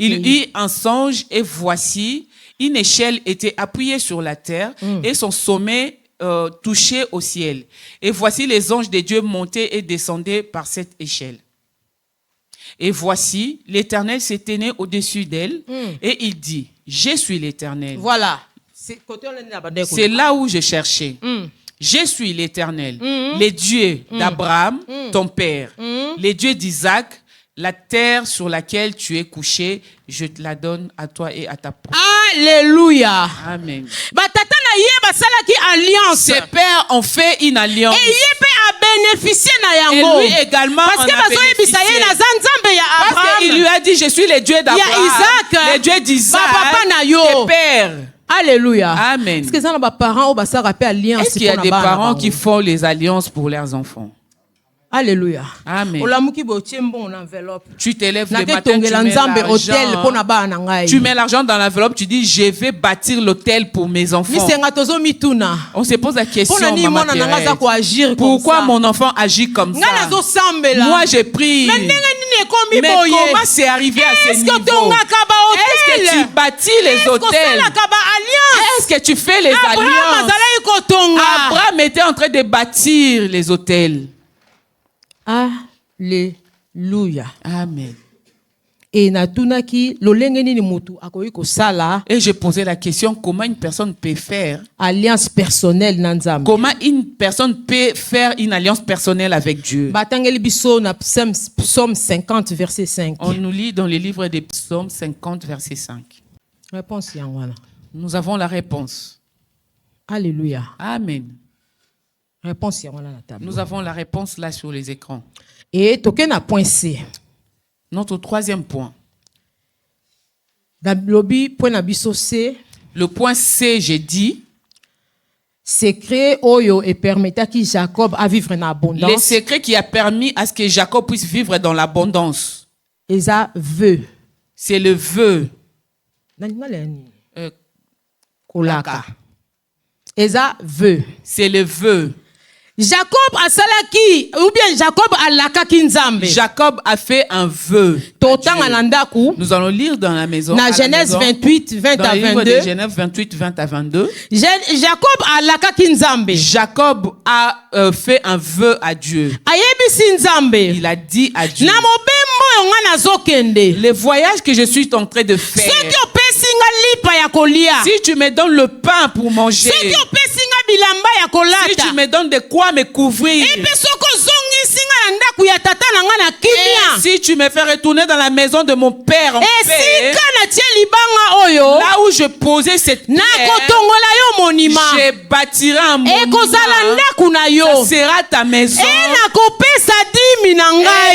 B: Il eut un songe et voici, une échelle était appuyée sur la terre et son sommet touchait au ciel. Et voici les anges de Dieu montaient et descendaient par cette échelle. Et voici, l'Éternel se tenait au-dessus d'elle et il dit, je suis l'Éternel.
D: Voilà.
B: C'est là où je cherchais. Je suis l'Éternel, le Dieu d'Abraham, ton père, le Dieu d'Isaac, la terre sur laquelle tu es couché, je te la donne à toi et à ta proie.
D: Alléluia.
B: Amen.
D: Ses
B: pères ont fait une alliance.
D: Et lui
B: également
D: parce
B: qu'il lui a dit, je suis le Dieu d'Abraham, le Dieu d'Isaac, tes pères.
D: Alléluia.
B: Amen.
D: Est-ce qu'il y
B: a des parents qui font les alliances pour leurs enfants?
D: Alléluia.
B: Amen. Tu t'élèves le matin, tu mets l'argent dans l'enveloppe, tu dis, je vais bâtir l'hôtel pour mes enfants. On se pose la question, Maman Thérèse, pourquoi mon enfant agit comme ça? Moi, j'ai pris. Mais comment c'est arrivé à ce niveau? Est-ce que tu bâtis les hôtels? Est-ce que tu fais les alliances? Abraham était en train de bâtir les autels.
D: Alléluia.
B: Amen.
D: Et
B: je posais la question, comment une personne peut faire
D: alliance personnelle nanzambe.
B: Comment une personne peut faire une alliance personnelle avec Dieu?
D: Psaume 50 verset 5.
B: On nous lit dans le livre des Psaumes 50 verset 5.
D: Réponse yangwana.
B: Nous avons la réponse.
D: Alléluia.
B: Amen.
D: Réponse yangwana na table.
B: Nous avons la réponse là sur les écrans.
D: Et token na point C.
B: Notre troisième point.
D: Le
B: point C, j'ai dit.
D: Secret oyo et permettait que Jacob a vivre en abondance.
B: Le secret qui a permis à ce que Jacob puisse vivre dans l'abondance. C'est le vœu. C'est le vœu.
D: Jacob a salaki ou bien Jacob a lakaki nzambe.
B: Jacob a fait un vœu. Nous allons lire dans la maison.
D: Dans Genèse 28 20 à 22.
B: Genèse 28 20 à 22.
D: Jacob a lakaki nzambe.
B: Jacob a fait un vœu à Dieu. Il a dit à Dieu. Le voyage que je suis en train de faire. Si tu me donnes le pain pour manger. Si tu me donnes de quoi me couvrir. Et si tu me fais retourner dans la maison de mon père en paix, là où je posais cette pierre, je bâtirai un monument. Ça sera ta maison.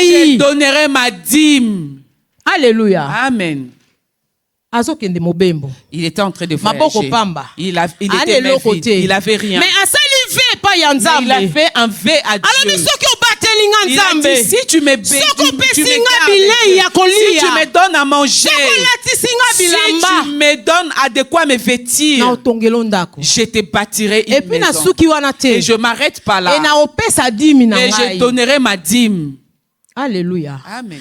B: Et je donnerai ma dîme.
D: Alléluia.
B: Amen. Il était en train de voyager. Il était vide. Il avait rien.
D: Mais
B: il a fait un vœu à Dieu. Il a dit, si tu me bénis, si tu me donnes à manger, si tu me donnes à de quoi me vêtir, je te bâtirai une maison. Et je ne m'arrête pas là. Et je donnerai ma dîme.
D: Alléluia.
B: Amen.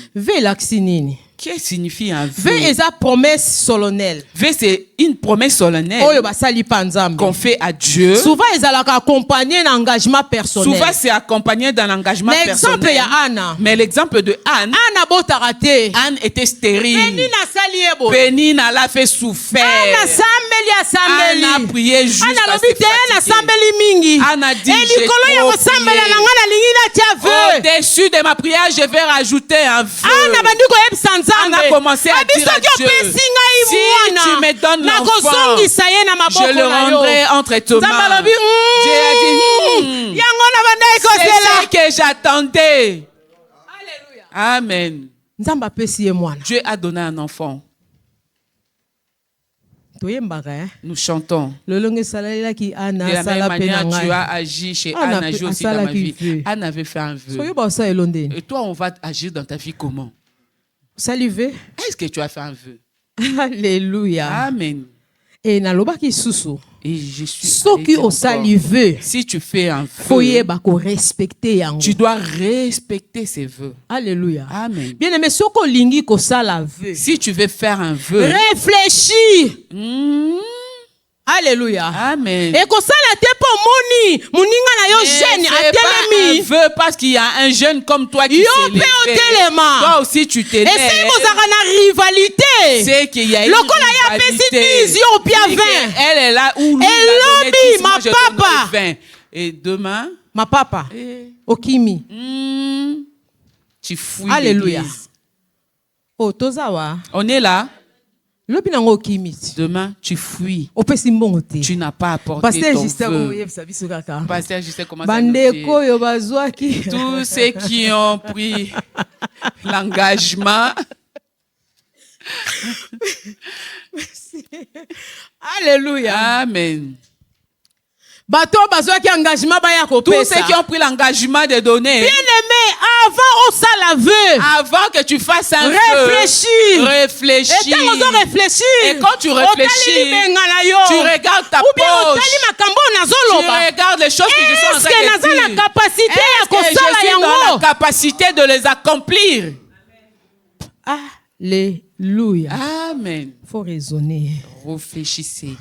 B: Qu'est-ce que signifie un vœu?
D: Vœu est une promesse solennelle.
B: Vœu, c'est une promesse solennelle qu'on fait à Dieu.
D: Souvent, ils sont accompagnés d'un engagement personnel.
B: Souvent, c'est accompagné d'un engagement personnel. Mais l'exemple de Anne, Anne était stérile. Pénine l'a fait souffrir. Anne a prié jusqu'à se fatiguer. Anne a dit, au-dessus de ma prière, je vais rajouter un vœu. Anne a commencé à dire à Dieu, si tu me donnes l'enfant, je le rendrai entre tes mains. Dieu a dit, c'est ce que j'attendais. Amen. Dieu a donné un enfant. Nous chantons. De la même manière, tu as agi chez Anne, agi aussi dans ma vie. Anne avait fait un vœu. Et toi, on va agir dans ta vie comment? Est-ce que tu as fait un vœu?
D: Alléluia.
B: Amen.
D: Et je suis
B: si tu fais un vœu, tu dois respecter ces vœux.
D: Alléluia.
B: Amen.
D: Bien aimé,
B: si tu veux faire un vœu,
D: réfléchis. Alléluia.
B: Amen.
D: Et que ça la te pas moni, moninga na yo jeune atelemi.
B: Un vœu parce qu'il y a un jeune comme toi qui s'est levé. Toi aussi tu t'es levé.
D: Et c'est vous avez une rivalité.
B: C'est qu'il y a une rivalité. Elle est là où lui a donné 10, moi je donne 20. Et demain,
D: ma papa, Okimi.
B: Tu fouilles.
D: Alléluia. Oh, tozawa.
B: On est là.
D: Demain,
B: tu fuis. Tu n'as pas apporté ton vœu. Pasteur Justin commence à nous dire. Tous ceux qui ont pris l'engagement.
D: Alléluia.
B: Amen.
D: Tous
B: ceux qui ont pris l'engagement de donner.
D: Bien aimé,
B: avant que tu fasses un vœu, réfléchis. Et quand tu réfléchis, tu regardes ta poche. Tu regardes les choses que je suis en train de dire. Est-ce que je suis dans la capacité de les accomplir?
D: Alléluia.
B: Amen.
D: Faut raisonner.
B: Réfléchissez.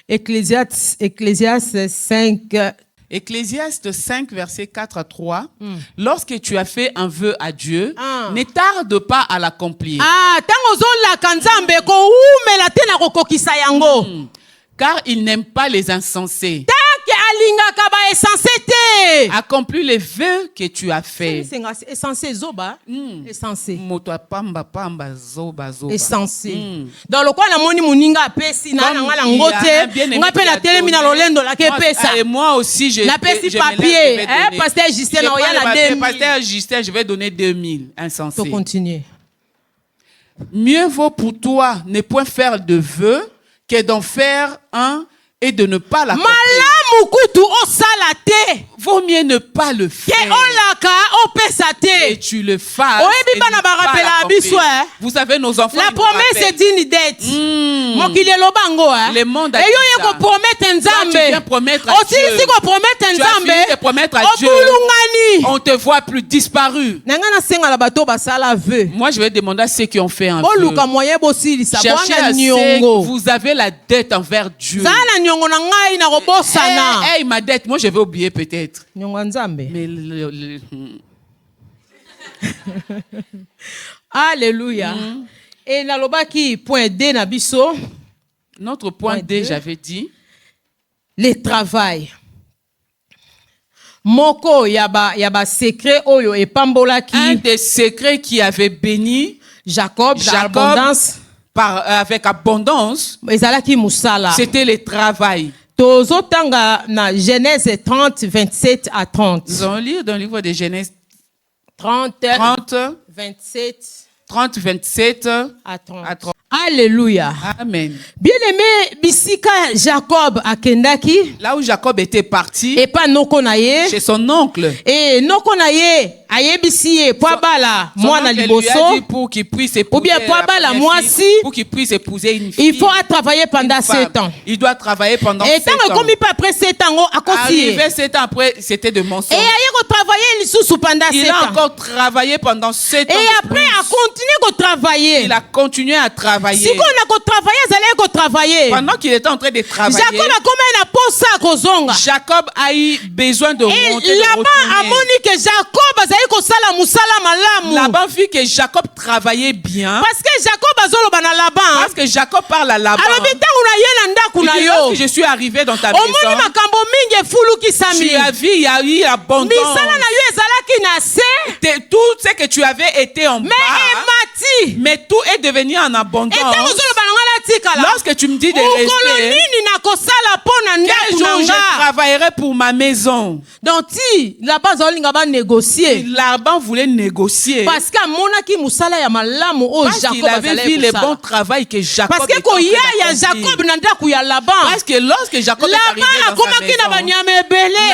D: Ecclésiaste 5.
B: Ecclésiaste 5, verset 4 à 3. Lorsque tu as fait un vœu à Dieu, ne tarde pas à l'accomplir. Car il n'aime pas les insensés. Accomplis les vœux que tu as fait.
D: Dans le coin la moni muninga pesi na ngala ngote ngapela telemi na lolendo la kepesa.
B: Et moi aussi je
D: papier pasteur Justin na oyana 2000.
B: Pasteur Justin, je vais donner 2000 insensés.
D: Faut continuer.
B: Mieux vaut pour toi ne point faire de vœux que d'en faire un et de ne pas l'accomplir. Vaut mieux ne pas le faire. Et tu le fasses. Vous savez, nos enfants.
D: La promesse est une dette.
B: Le monde a dit ça. Tu viens promettre à Dieu. Tu as fini de promettre à Dieu. On te voit plus disparu. Moi, je vais demander à ceux qui ont fait un vœu. Cherchez à ceux que vous avez la dette envers Dieu. Hey, ma dette, moi je vais oublier peut-être. Mais
D: Alléluia. Et nalobaki point D na biso.
B: Notre point D, j'avais dit.
D: Le travail. Moko yaba secret oyo e pambolaki.
B: Un des secrets qui avait béni
D: Jacob l'abondance
B: avec abondance.
D: C'était
B: le travail.
D: Tozotanga na Genèse 30, 27 à 30.
B: Nous allons lire dans le livre de Genèse
D: 30, 27
B: à 30.
D: Alléluia.
B: Amen.
D: Bien-aimé, bisika Jacob akendaki.
B: Là où Jacob était parti.
D: Et pas nokonaye.
B: Chez son oncle.
D: Et nokonaye ayebisiye poabala mwana liboso.
B: Pour qu'il puisse épouser.
D: Ou bien poabala moisi.
B: Pour qu'il puisse épouser une fille.
D: Il faut travailler pendant 7 ans.
B: Il doit travailler pendant 7 ans.
D: Et tant que pas après 7 ans,
B: arrivé 7 ans après, c'était de mensonge.
D: Et aye travailler pendant 7 ans.
B: Il a encore travaillé pendant 7 ans.
D: Et après a continué à travailler.
B: Il a continué à travailler.
D: Si on a travaillé,
B: pendant qu'il était en train de travailler, Jacob a eu besoin de remonter. Laban vit que Jacob travaillait bien. Parce que Jacob parle à Laban. Lorsque je suis arrivé dans ta maison, tu as vu, il y a eu abondance. Tout ce que tu avais été en bas, mais tout est devenu en abondance. Lorsque tu me dis de rester, quel jour je travaillerai pour ma maison?
D: Donc,
B: Laban voulait négocier.
D: Parce
B: qu'il avait vu le bon travail que Jacob
D: Parce que
B: lorsque Jacob est arrivé dans sa maison,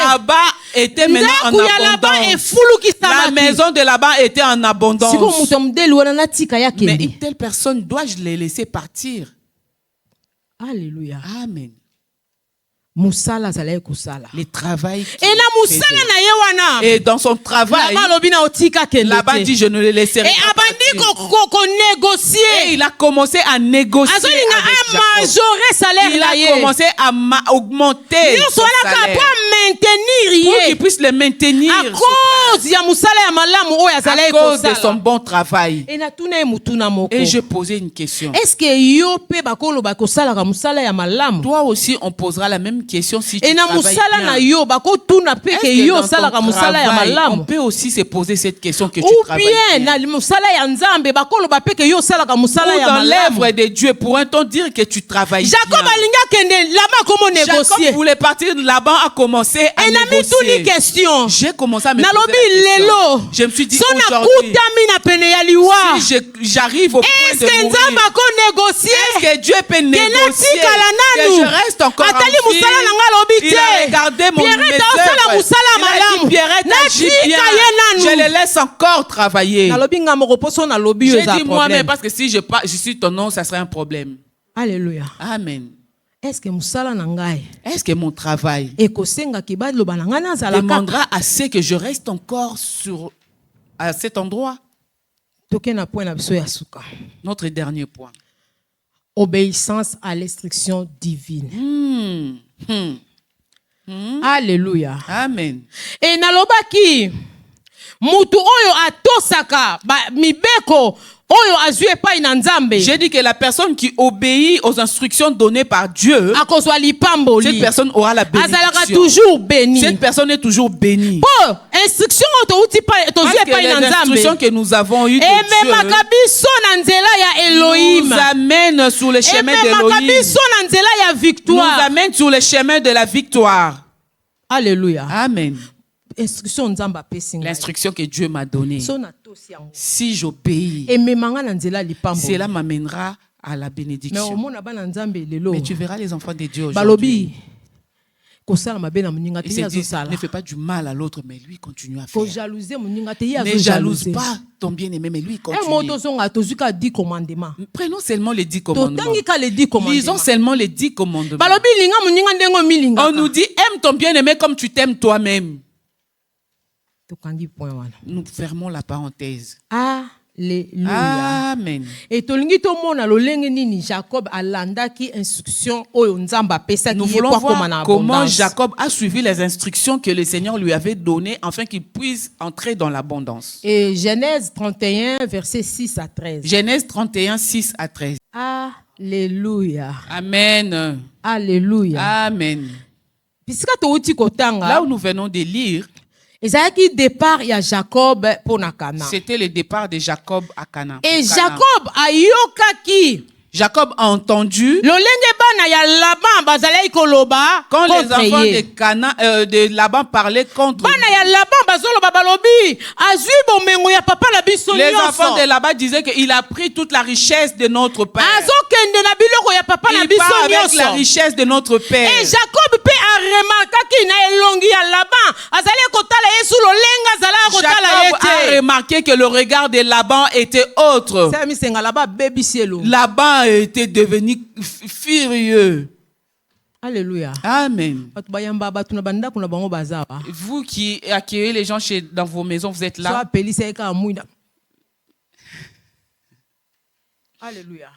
B: Laban était maintenant en abondance. La maison de Laban était en abondance. Mais une telle personne, dois-je les laisser partir?
D: Alléluia.
B: Amen.
D: Le
B: travail. Et dans son travail, Laban dit je ne le laisserai pas partir. Et il a commencé à négocier avec Jacob. Il a commencé à augmenter son salaire pour qu'il puisse le maintenir à cause de son bon travail. Et je posais une question. Toi aussi on posera la même question si tu travailles bien. On peut aussi se poser cette question que tu travailles bien. Ou dans l'œuvre de Dieu, pourrait-on dire que tu travailles bien? Jacob voulait partir, Laban a commencé à négocier. J'ai commencé à me poser la question. Je me suis dit aujourd'hui, si j'arrive au point de mourir, est-ce que Dieu peut négocier que je reste encore en vie? Il a regardé mon message. Il a dit Pierrette agit bien. Je le laisse encore travailler. J'ai dit moi-même parce que si je suis ton nom, ça serait un problème.
D: Alléluia.
B: Amen.
D: Est-ce que
B: mon travail demandera à ce que je reste encore à cet endroit? Notre dernier point.
D: obéissance à l'instruction divine. Alléluia.
B: Amen.
D: Et nalobaki mutu oyo atosaka mibeko oyo azui epai na Nzambe.
B: J'ai dit que la personne qui obéit aux instructions données par Dieu, cette personne aura la bénédiction.
D: Toujours béni.
B: Cette personne est toujours bénie.
D: Parce
B: que les instructions que nous avons eues de Dieu nous amènent sur le chemin d'Élohim. Nous amènent sur le chemin de la victoire.
D: Alléluia.
B: Amen.
D: L'instruction
B: que Dieu m'a donnée. Si j'obéis, cela m'amènera à la bénédiction. Mais tu verras les enfants de Dieu aujourd'hui. Ils se disent, ne fais pas du mal à l'autre, mais lui continue à faire. Ne jalouse pas ton bien-aimé, mais lui continue. Prenons seulement les 10 commandements. Lisons seulement les 10 commandements. On nous dit, aime ton bien-aimé comme tu t'aimes toi-même. Nous fermons la parenthèse.
D: Alléluia.
B: Amen.
D: Et tolingi to mona lolenge nini Jacob alandaki instruction oyo Nzamba pesa ki
B: nous voulons voir comment Jacob a suivi les instructions que le Seigneur lui avait données afin qu'il puisse entrer dans l'abondance.
D: Et Genèse 31 verset 6 à 13.
B: Genèse 31 6 à 13.
D: Alléluia.
B: Amen.
D: Alléluia.
B: Amen.
D: Là
B: où nous venons de lire,
D: c'était
B: le départ de Jacob à Canaan.
D: Et Jacob a yokaki.
B: Jacob a entendu
D: quand
B: les enfants de Laban parlaient contre lui. Les enfants de Laban disaient qu'il a pris toute la richesse de notre père. Il part avec la richesse de notre père.
D: Et Jacob
B: a remarqué que le regard de Laban était autre. Laban était devenu furieux.
D: Alléluia.
B: Amen. Vous qui accueillez les gens dans vos maisons, vous êtes là.
D: Alléluia.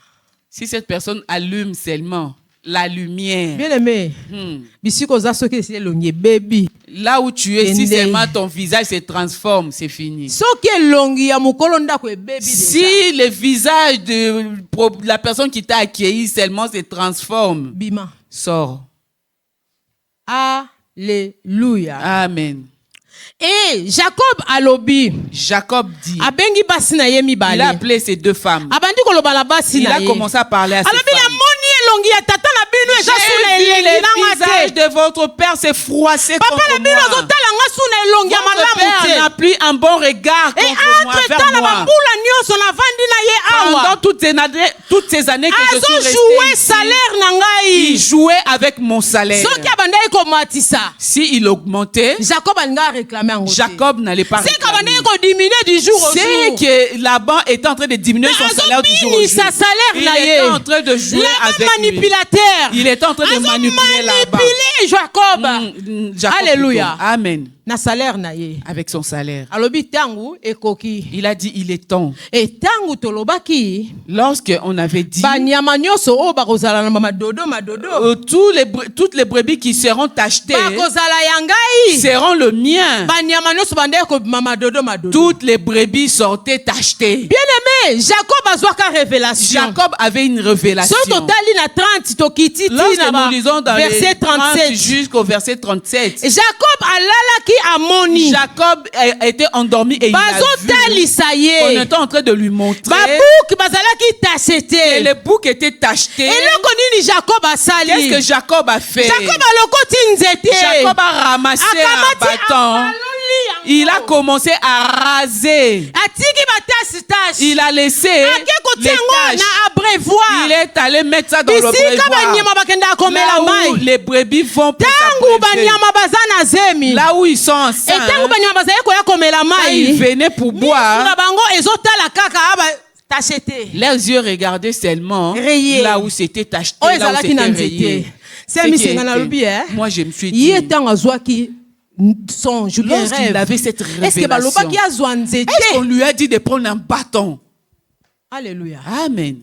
B: Si cette personne allume seulement la lumière.
D: Bien aimé.
B: Là où tu es, si seulement ton visage se transforme, c'est fini. Si le visage de la personne qui t'a accueilli seulement se transforme,
D: Bima.
B: Sors.
D: Alléluia.
B: Amen.
D: Et Jacob alobi.
B: Jacob dit.
D: Il
B: a appelé ses deux femmes. Il a commencé à parler à ses femmes. J'ai vu le visage de votre père se froisser contre moi. Votre père n'a plus un bon regard contre moi, vers moi. Pendant toutes ces années que je suis resté ici, il jouait avec mon salaire. Si il augmentait, Jacob n'allait pas réclamer. C'est que Laban était en train de diminuer son salaire du jour au jour. Il était en train de jouer avec lui. Il était en train de manipuler Laban.
D: Jacob. Alléluia.
B: Amen.
D: Na salaire
B: avec son salaire.
D: Il
B: a dit il est temps.
D: Et tangu tolobaki.
B: Lorsque on avait dit toutes les brebis qui seront achetées seront le mien. Toutes les brebis sortaient achetées.
D: Bien aimé, Jacob
B: avait une révélation. Lorsque nous lisons dans verset 37 jusqu'au verset 37, Jacob était endormi et il a vu. On était en train de lui montrer que le bouc était acheté. Qu'est-ce que Jacob a fait? Jacob a ramassé un bâton. Il a commencé à raser. Il a laissé les tâches. Il est allé mettre ça dans le prévoir. Là où les brebis vont pour s'abreuver. Là où ils sont enceints. Quand ils venaient pour boire, leurs yeux regardaient seulement là où c'était acheté, là où c'était rayé. Moi, je me suis dit, lorsqu'il avait cette révélation, est-ce qu'on lui a dit de prendre un bâton?
D: Alléluia.
B: Amen.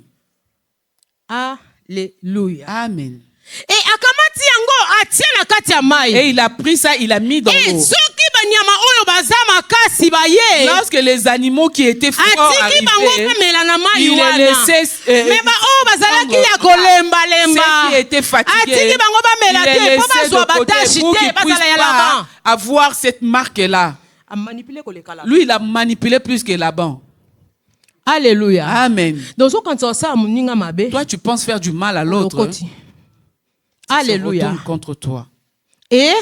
D: Alléluia.
B: Amen.
D: Et akamati yango atia na kati ya mai.
B: Et il a pris ça, il a mis dans l'eau.
D: Soki banyama oyo baza makasi baye.
B: Lorsque les animaux qui étaient forts arrivaient, il les laissait
D: mais ba oyo bazalaki ya kolemba lemba.
B: Ceux qui étaient fatigués,
D: il les laissait
B: de côté pour qu'ils ne puissent pas avoir cette marque-là. Lui, il a manipulé plus que Laban.
D: Alléluia.
B: Amen.
D: Donc, quand on ça,
B: toi, tu penses faire du mal à l'autre.
D: Alléluia.
B: Se retourne contre toi.
D: Et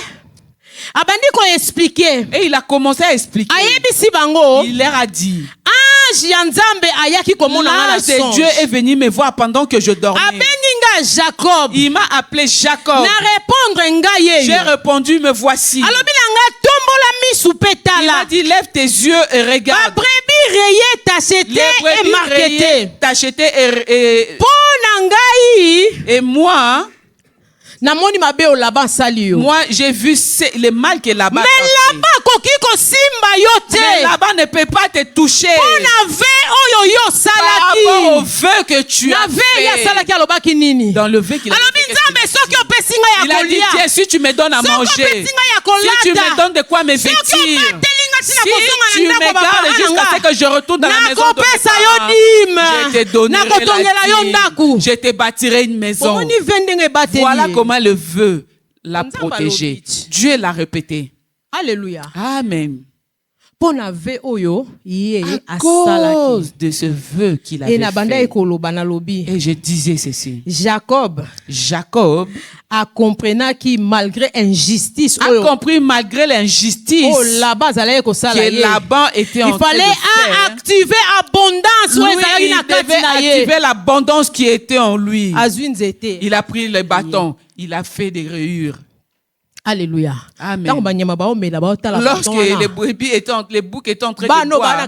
B: il a commencé à expliquer. Il leur a dit. L'ange de Dieu est venu me voir pendant que je dormais.
D: Jacob.
B: Il m'a appelé Jacob. J'ai répondu, me voici. Il m'a dit, lève tes yeux et regarde. Et moi, j'ai vu le mal que Laban a fait. Mais Laban ne peut pas te toucher par rapport au vœu que tu as fait. Dans le vœu qu'il a fait. Il a dit, tiens, si tu me donnes à manger, si tu me donnes de quoi me vêtir, si tu me gardes jusqu'à ce que je retourne dans la maison de mes parents, je te donnerai la dîme, je te bâtirai une maison. Voilà comment le vœu l'a protégé. Dieu l'a répété.
D: Alléluia.
B: Amen. À cause de ce vœu qu'il avait fait. Et je disais ceci.
D: Jacob a compris malgré l'injustice
B: que Laban était en train de faire.
D: Il fallait activer l'abondance.
B: Il devait activer l'abondance qui était en lui. Il a pris le bâton. Il a fait des rayures.
D: Alléluia.
B: Amen. Lorsque les boucs étaient en train de boire,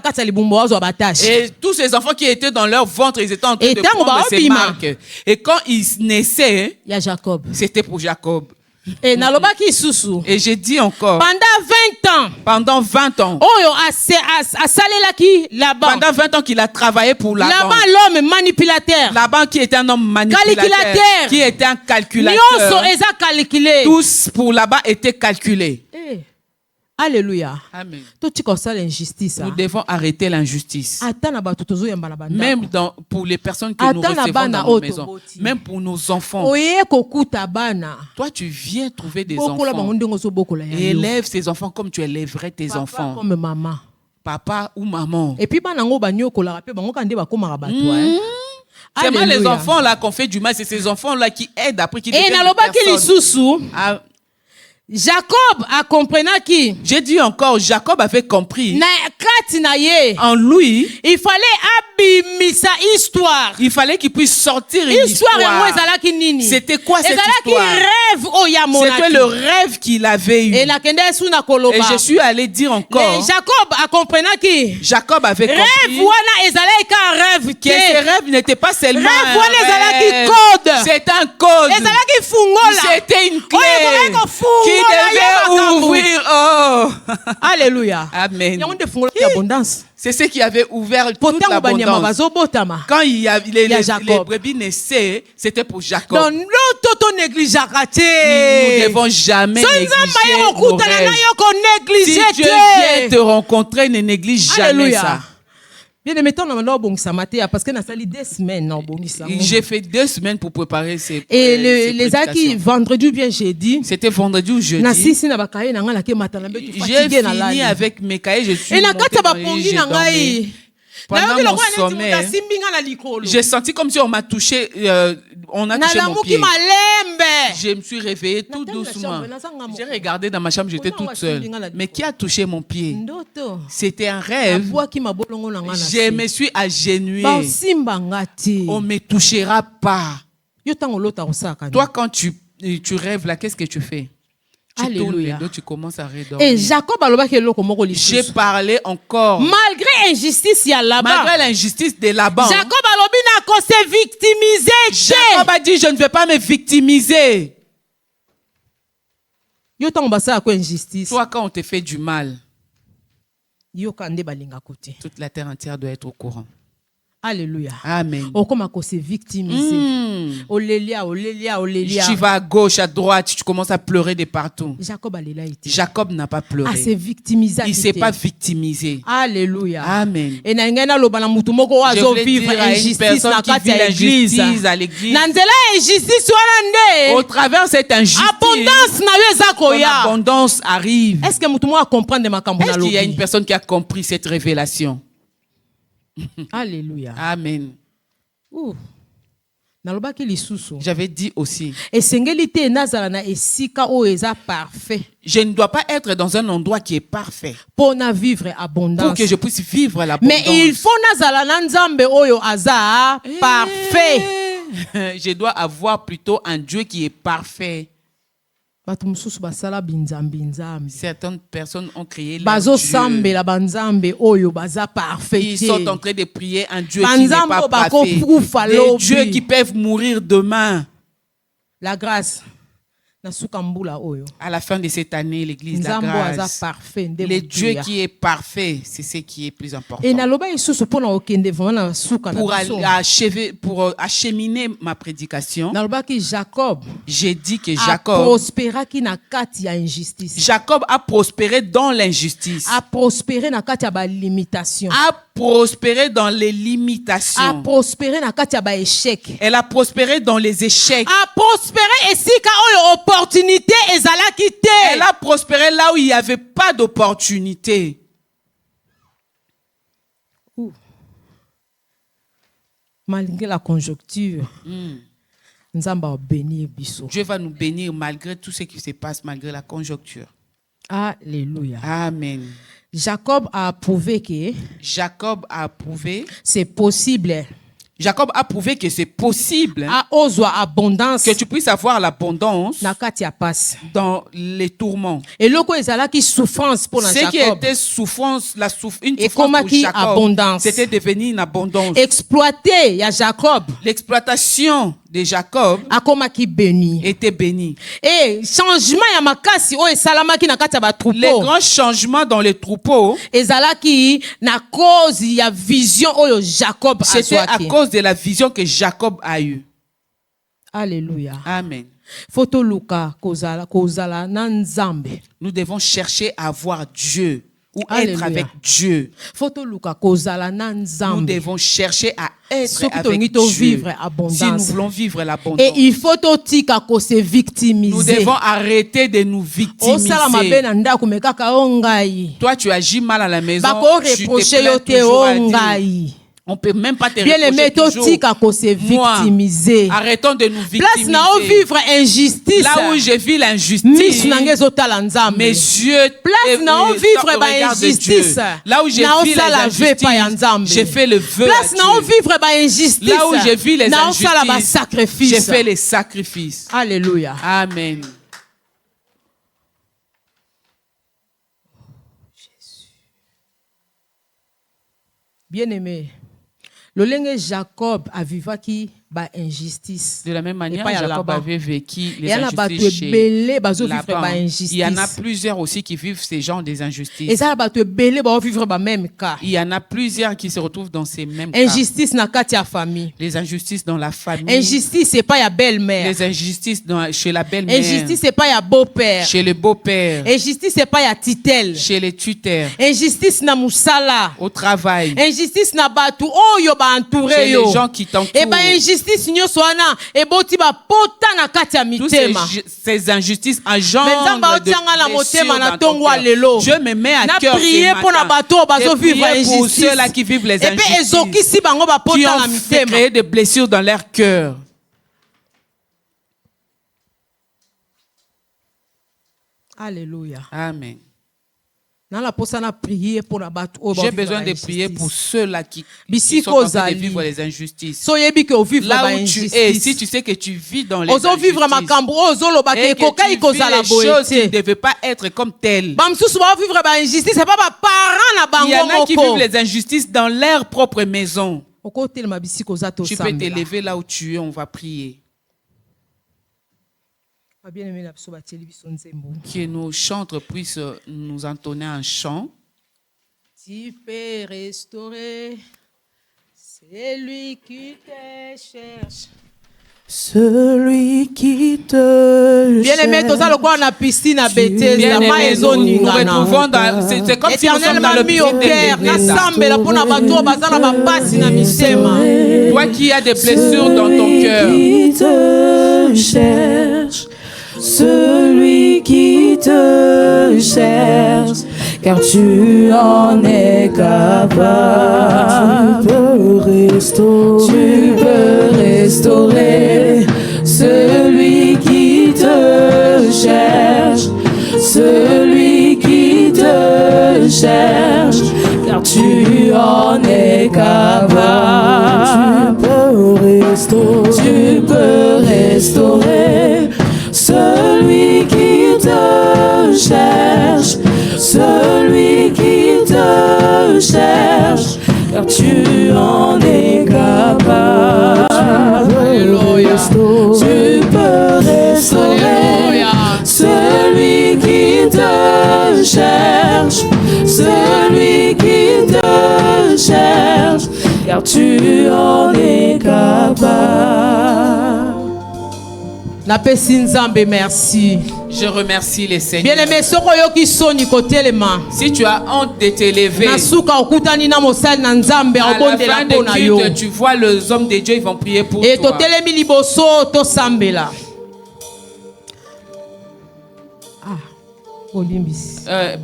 B: et tous ces enfants qui étaient dans leur ventre, ils étaient en train de prendre ces marques. Et quand ils naissaient, c'était pour Jacob.
D: Et
B: j'ai dit encore,
D: pendant 20 ans,
B: pendant 20 ans qu'il a travaillé pour Laban.
D: L'homme manipulateur.
B: Laban qui était un homme manipulateur, qui était un calculateur. Tous pour Laban étaient calculés.
D: Alléluia.
B: Amen. Nous devons arrêter l'injustice. Même pour les personnes que nous recevons dans nos maisons. Même pour nos enfants. Toi, tu viens trouver des enfants. Et élève ces enfants comme tu élèverais tes enfants.
D: Comme maman.
B: Papa ou maman.
D: Et puis,
B: c'est pas les enfants là qu'on fait du mal. C'est ces enfants là qui aident après qui deviennent des personnes.
D: Jacob a compris qui.
B: J'ai dit encore, Jacob avait compris. En lui,
D: il fallait abimisa histoire.
B: Il fallait qu'il puisse sortir une histoire. C'était quoi cette histoire? C'était le rêve qu'il avait eu. Et je suis allé dire encore.
D: Jacob a compris qui.
B: Jacob avait compris
D: que
B: ce rêve n'était pas seulement un
D: rêve.
B: C'est un code. C'était une clé. Qui devait ouvrir. Oh.
D: Alléluia.
B: Amen. C'est ce qui avait ouvert toute l'abondance. Quand il y avait les brebis naissaient, c'était pour Jacob. Nous ne devons jamais négliger nos rêves. Si Dieu vient te rencontrer, ne néglige jamais ça.
D: Parce que
B: j'ai fait 2 semaines pour préparer ces
D: et les acquis vendredi ou bien jeudi.
B: C'était vendredi ou jeudi. J'ai fini avec mes cahiers, je suis monté dans les lits, j'ai dormi. Pendant mon sommeil, j'ai senti comme si on m'a touché, on a touché mon pied. Je me suis réveillée tout doucement. J'ai regardé dans ma chambre, j'étais toute seule. Mais qui a touché mon pied? C'était un rêve. Je me suis agenouillée. On ne me touchera pas. Toi, quand tu rêves là, qu'est-ce que tu fais? Tu tournes les dos, tu commences à redormir.
D: Et Jacob
B: j'ai parlé encore.
D: Malgré l'injustice
B: de Laban.
D: Jacob s'est victimisé.
B: Jacob a dit, je ne vais pas me victimiser. Toi, quand on te fait du mal, toute la terre entière doit être au courant.
D: Alléluia.
B: Amen.
D: Comment se victimiser. Olélia.
B: Tu vas à gauche, à droite, tu commences à pleurer de partout.
D: Jacob
B: n'a pas pleuré.
D: Il
B: ne s'est pas victimisé.
D: Alléluia.
B: Amen.
D: Et je voulais
B: vivre à une personne qui vit l'injustice à l'église.
D: Au
B: travers de cette injustice, l'abondance arrive.
D: Est-ce qu'il
B: y a une personne qui a compris cette révélation?
D: Alléluia.
B: Amen. J'avais dit aussi, je ne dois pas être dans un endroit qui est parfait
D: pour que
B: je puisse vivre l'abondance.
D: Mais il faut parfait.
B: Je dois avoir plutôt un Dieu qui est parfait. Certaines personnes ont créé leur Dieu. Ils sont en train de prier un Dieu qui n'est pas parfait. Des dieux qui peuvent mourir demain.
D: La grâce.
B: À la fin de cette année, l'église, la grâce, le Dieu qui est parfait, c'est ce qui est plus important. Pour acheminer ma prédication, j'ai dit que Jacob a prospéré dans l'injustice,
D: a prospéré dans la limitation,
B: a prospéré dans les limitations,
D: a prospéré dans l'échec,
B: elle a prospéré dans les échecs,
D: a prospéré ici opportunité
B: elle a prospéré là où il n'y avait pas d'opportunité.
D: Malgré la conjoncture,
B: Dieu va nous bénir malgré tout ce qui se passe, malgré la conjoncture.
D: Alléluia.
B: Amen.
D: Jacob a prouvé que c'est possible.
B: Jacob a prouvé que c'est possible
D: que
B: tu puisses avoir l'abondance dans les tourments.
D: Et ce
B: qui était souffrance, une souffrance pour Jacob, c'était devenu une abondance.
D: Exploité, Jacob.
B: L'exploitation de Jacob était béni.
D: Et changement
B: les grands changements dans les troupeaux,
D: c'était
B: à cause de la vision que Jacob a eue.
D: Alléluia.
B: Amen. Nous devons chercher à voir Dieu ou être avec Dieu. Nous devons chercher à être avec Dieu si nous voulons vivre l'abondance.
D: Et il faut se victimiser.
B: Nous devons arrêter de nous victimiser. Toi, tu agis mal à la maison, tu te plains toujours à Dieu. On ne peut même pas te reprocher toujours. Moi, arrêtons de nous victimiser. Là où je vis l'injustice, mes yeux regardent Dieu. Là où je vis l'injustice, je fais le vœu à Dieu. Là où je vis les injustices, je fais les sacrifices.
D: Alléluia.
B: Amen.
D: Bien-aimé, le Jacob a vécu injustice.
B: De la même manière, Jacob avait vécu les injustices chez Laban. Il y en a plusieurs aussi qui vivent ces genres d'injustices. Il y en a plusieurs qui se retrouvent dans ces mêmes cas.
D: Injustice na kati ya famille.
B: Les injustices dans la famille.
D: Injustice c'est pas ya belle-mère.
B: Les injustices chez la belle-mère.
D: Injustice c'est pas ya beau-père.
B: Chez le beau-père.
D: Injustice c'est pas ya titel.
B: Chez les tuteurs.
D: Injustice na musala.
B: Au travail.
D: Injustice na batu oyo ba entouré
B: chez les gens qui t'entourent.
D: Et ba injustice nyonso wana eboti ba pota na kati ya mitema.
B: Ces injustices engendrent de blessures dans ton cœur. Dieu me met à cœur ce matin de prier pour ceux-là qui vivent les injustices, qui ont créé des blessures dans leur cœur.
D: Alléluia.
B: Amen.
D: J'ai
B: besoin de prier pour ceux-là qui sont en train de vivre les injustices. Là où tu es, si tu sais que tu vis dans les injustices et que tu vis les choses qui ne devaient pas être comme telles. Il y en a qui vivent les injustices dans leur propre maison. Tu peux te lever là où tu es, on va prier. Que nos chantres puissent nous entonner un chant.
D: Tu peux restaurer ce C'est lui qui te cherche.
A: Celui qui te
D: bien aimé, tout ça le quoi on a piscine à Bethesda,
B: nous retrouvons dans, c'est comme si nous sommes dans le
D: cœur.
B: Toi qui as des blessures dans ton cœur,
A: qui te cherche, celui qui te cherche, car tu en es capable. Tu peux restaurer celui qui te cherche, celui qui te cherche, car tu en es capable. Tu peux restaurer celui qui te cherche, celui qui te cherche, car tu en es capable. Alléluia. Tu peux restaurer celui qui te cherche, celui qui te cherche, car tu en es capable.
D: Merci.
B: Je remercie les Seigneurs.
D: Bien aimé,
B: si tu as honte de t'élever, à la fin de culte, tu vois les hommes de Dieu, ils vont prier pour toi.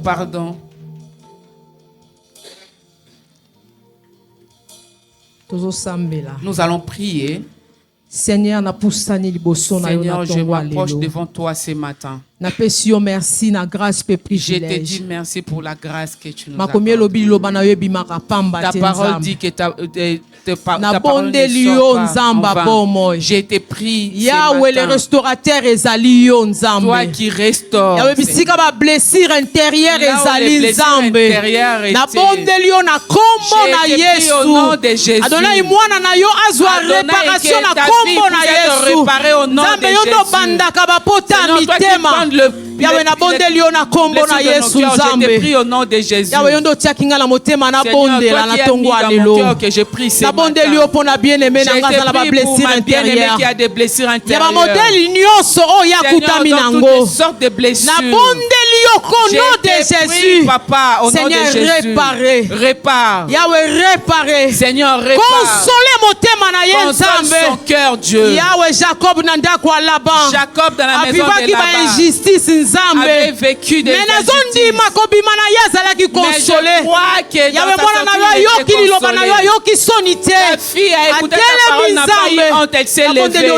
B: Pardon. Nous allons prier.
D: Seigneur,
B: je m'approche devant toi ce matin. Je te dis merci pour la grâce que tu nous accordes. Ta parole dit que ta parole ne sort pas en vain. Je te prie
D: Yahweh, le restaurateur,
B: toi qui restaures.
D: Yahweh, bisika blessure intérieure ezali Nzambe. Na bonde lio na kombo na Yesu.
B: Au nom de Jésus.
D: Adonai mwana na yo azwa réparation na kombo na Yesu. Nzambe yo ndo bandaka bapota mitema. Yahweh na bonde lio na kombo na Yesu Nzambe.
B: Je te prie au nom de Jésus.
D: Yahweh yo ndo tiakinga na motema na bonde la na tongo alelo. Na bonde lio pona bien-aimé na ngasa la ba blessure intérieure.
B: Qui a des blessures intérieures.
D: Ya ba modèle nyonso o yakutami nango.
B: Sortes de blessures.
D: Na bonde lio au nom de Jésus.
B: Papa, au nom de Jésus.
D: Réparer.
B: Répare.
D: Yahweh réparer.
B: Seigneur, répare.
D: Consoler motema na ye Nzambe.
B: Son cœur, Dieu.
D: Yahweh Jacob nanda kwa Laban.
B: Jacob dans la maison de Laban.
D: Injustice Nzambe.
B: Avait vécu des
D: injustices. Makobima na ye azalaki consoler. Yahweh mwana na yo yoki liloba na yo yoki sonite.
B: Ta fille a écouté ta parole, n'a pas eu honte, elle s'est levée.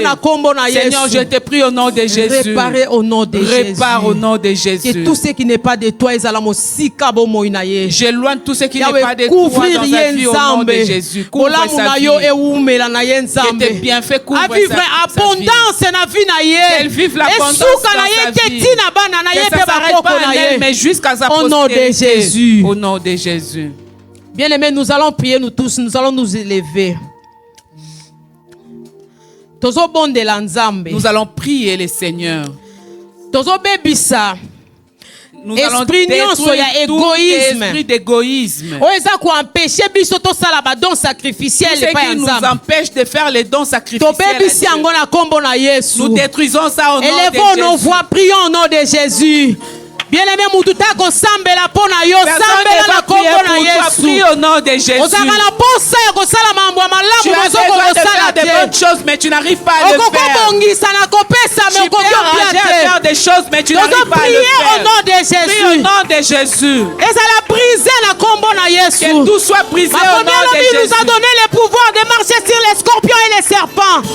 B: Seigneur, je te prie au nom de Jésus.
D: Réparer au nom de Jésus.
B: Répare au nom de Jésus.
D: Et tout ce qui n'est pas de toi,
B: j'éloigne tout ce qui n'est pas de toi dans sa vie au nom de Jésus. Couvre sa vie. Que tes bienfaits couvrent sa vie. Qu'elle vive l'abondance dans sa vie. Que ça s'arrête pas en elle, mais jusqu'à sa postérité.
D: Au nom de Jésus.
B: Au nom de Jésus.
D: Bien-aimés, nous allons prier, nous tous, nous allons nous élever.
B: Nous allons prier le Seigneur. Nous allons détruire tout esprit d'égoïsme. Tout ce qui nous empêche de faire les dons sacrificiels. Nous détruisons ça au nom de Jésus.
D: Élevons nos voix, prions au nom de Jésus. Bien-aimé, mututa ko sambela pona yo sambela na kombo na Yesu.
B: Prie au nom de Jésus.
D: Ozakala posa ya kosala mambo ya malamu mazoko kosala
B: des bonnes choses mais tu n'arrives pas à le faire.
D: Okokobongisa na kopesa mais okokopia
B: faire des choses mais tu n'arrives pas à le faire.
D: Au nom de Jésus.
B: Prie au nom de Jésus.
D: Et ça l'a brisé na kombo na Yesu.
B: Que tout soit brisé au nom de Jésus.
D: Nous a donné le pouvoir de marcher sur les scorpions et les serpents.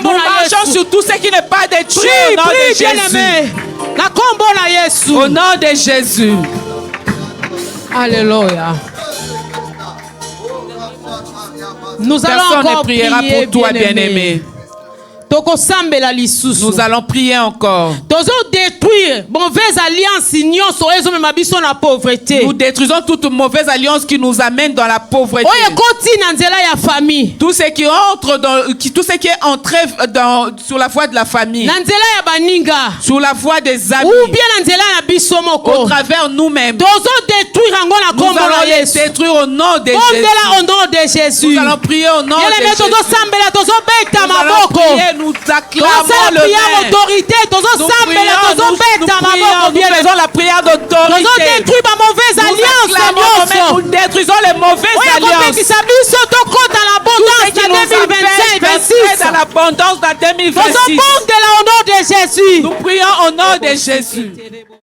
B: Nous marchons sur tout ce qui n'est pas de Dieu au nom de Jésus. Au nom de Jésus.
D: Alléluia. Nous allons encore prier
B: pour toi, bien-aimé. Nous allons prier encore. Nous détruisons toute mauvaise alliance qui nous amène dans la pauvreté. Tout ce qui entre tout ce qui est entré sur la voie de la famille. Sur la voie des amis. Au travers nous-mêmes. Nous allons détruire au nom de Jésus. Nous allons prier au nom de Jésus. Nous allons prier, nous acclamons le Père. Nous faisons la prière d'autorité. Nous détruisons les mauvaises alliances. Tout ce qui nous empêche d'entrer dans l'abondance dans 2026. Nous prions au nom de Jésus.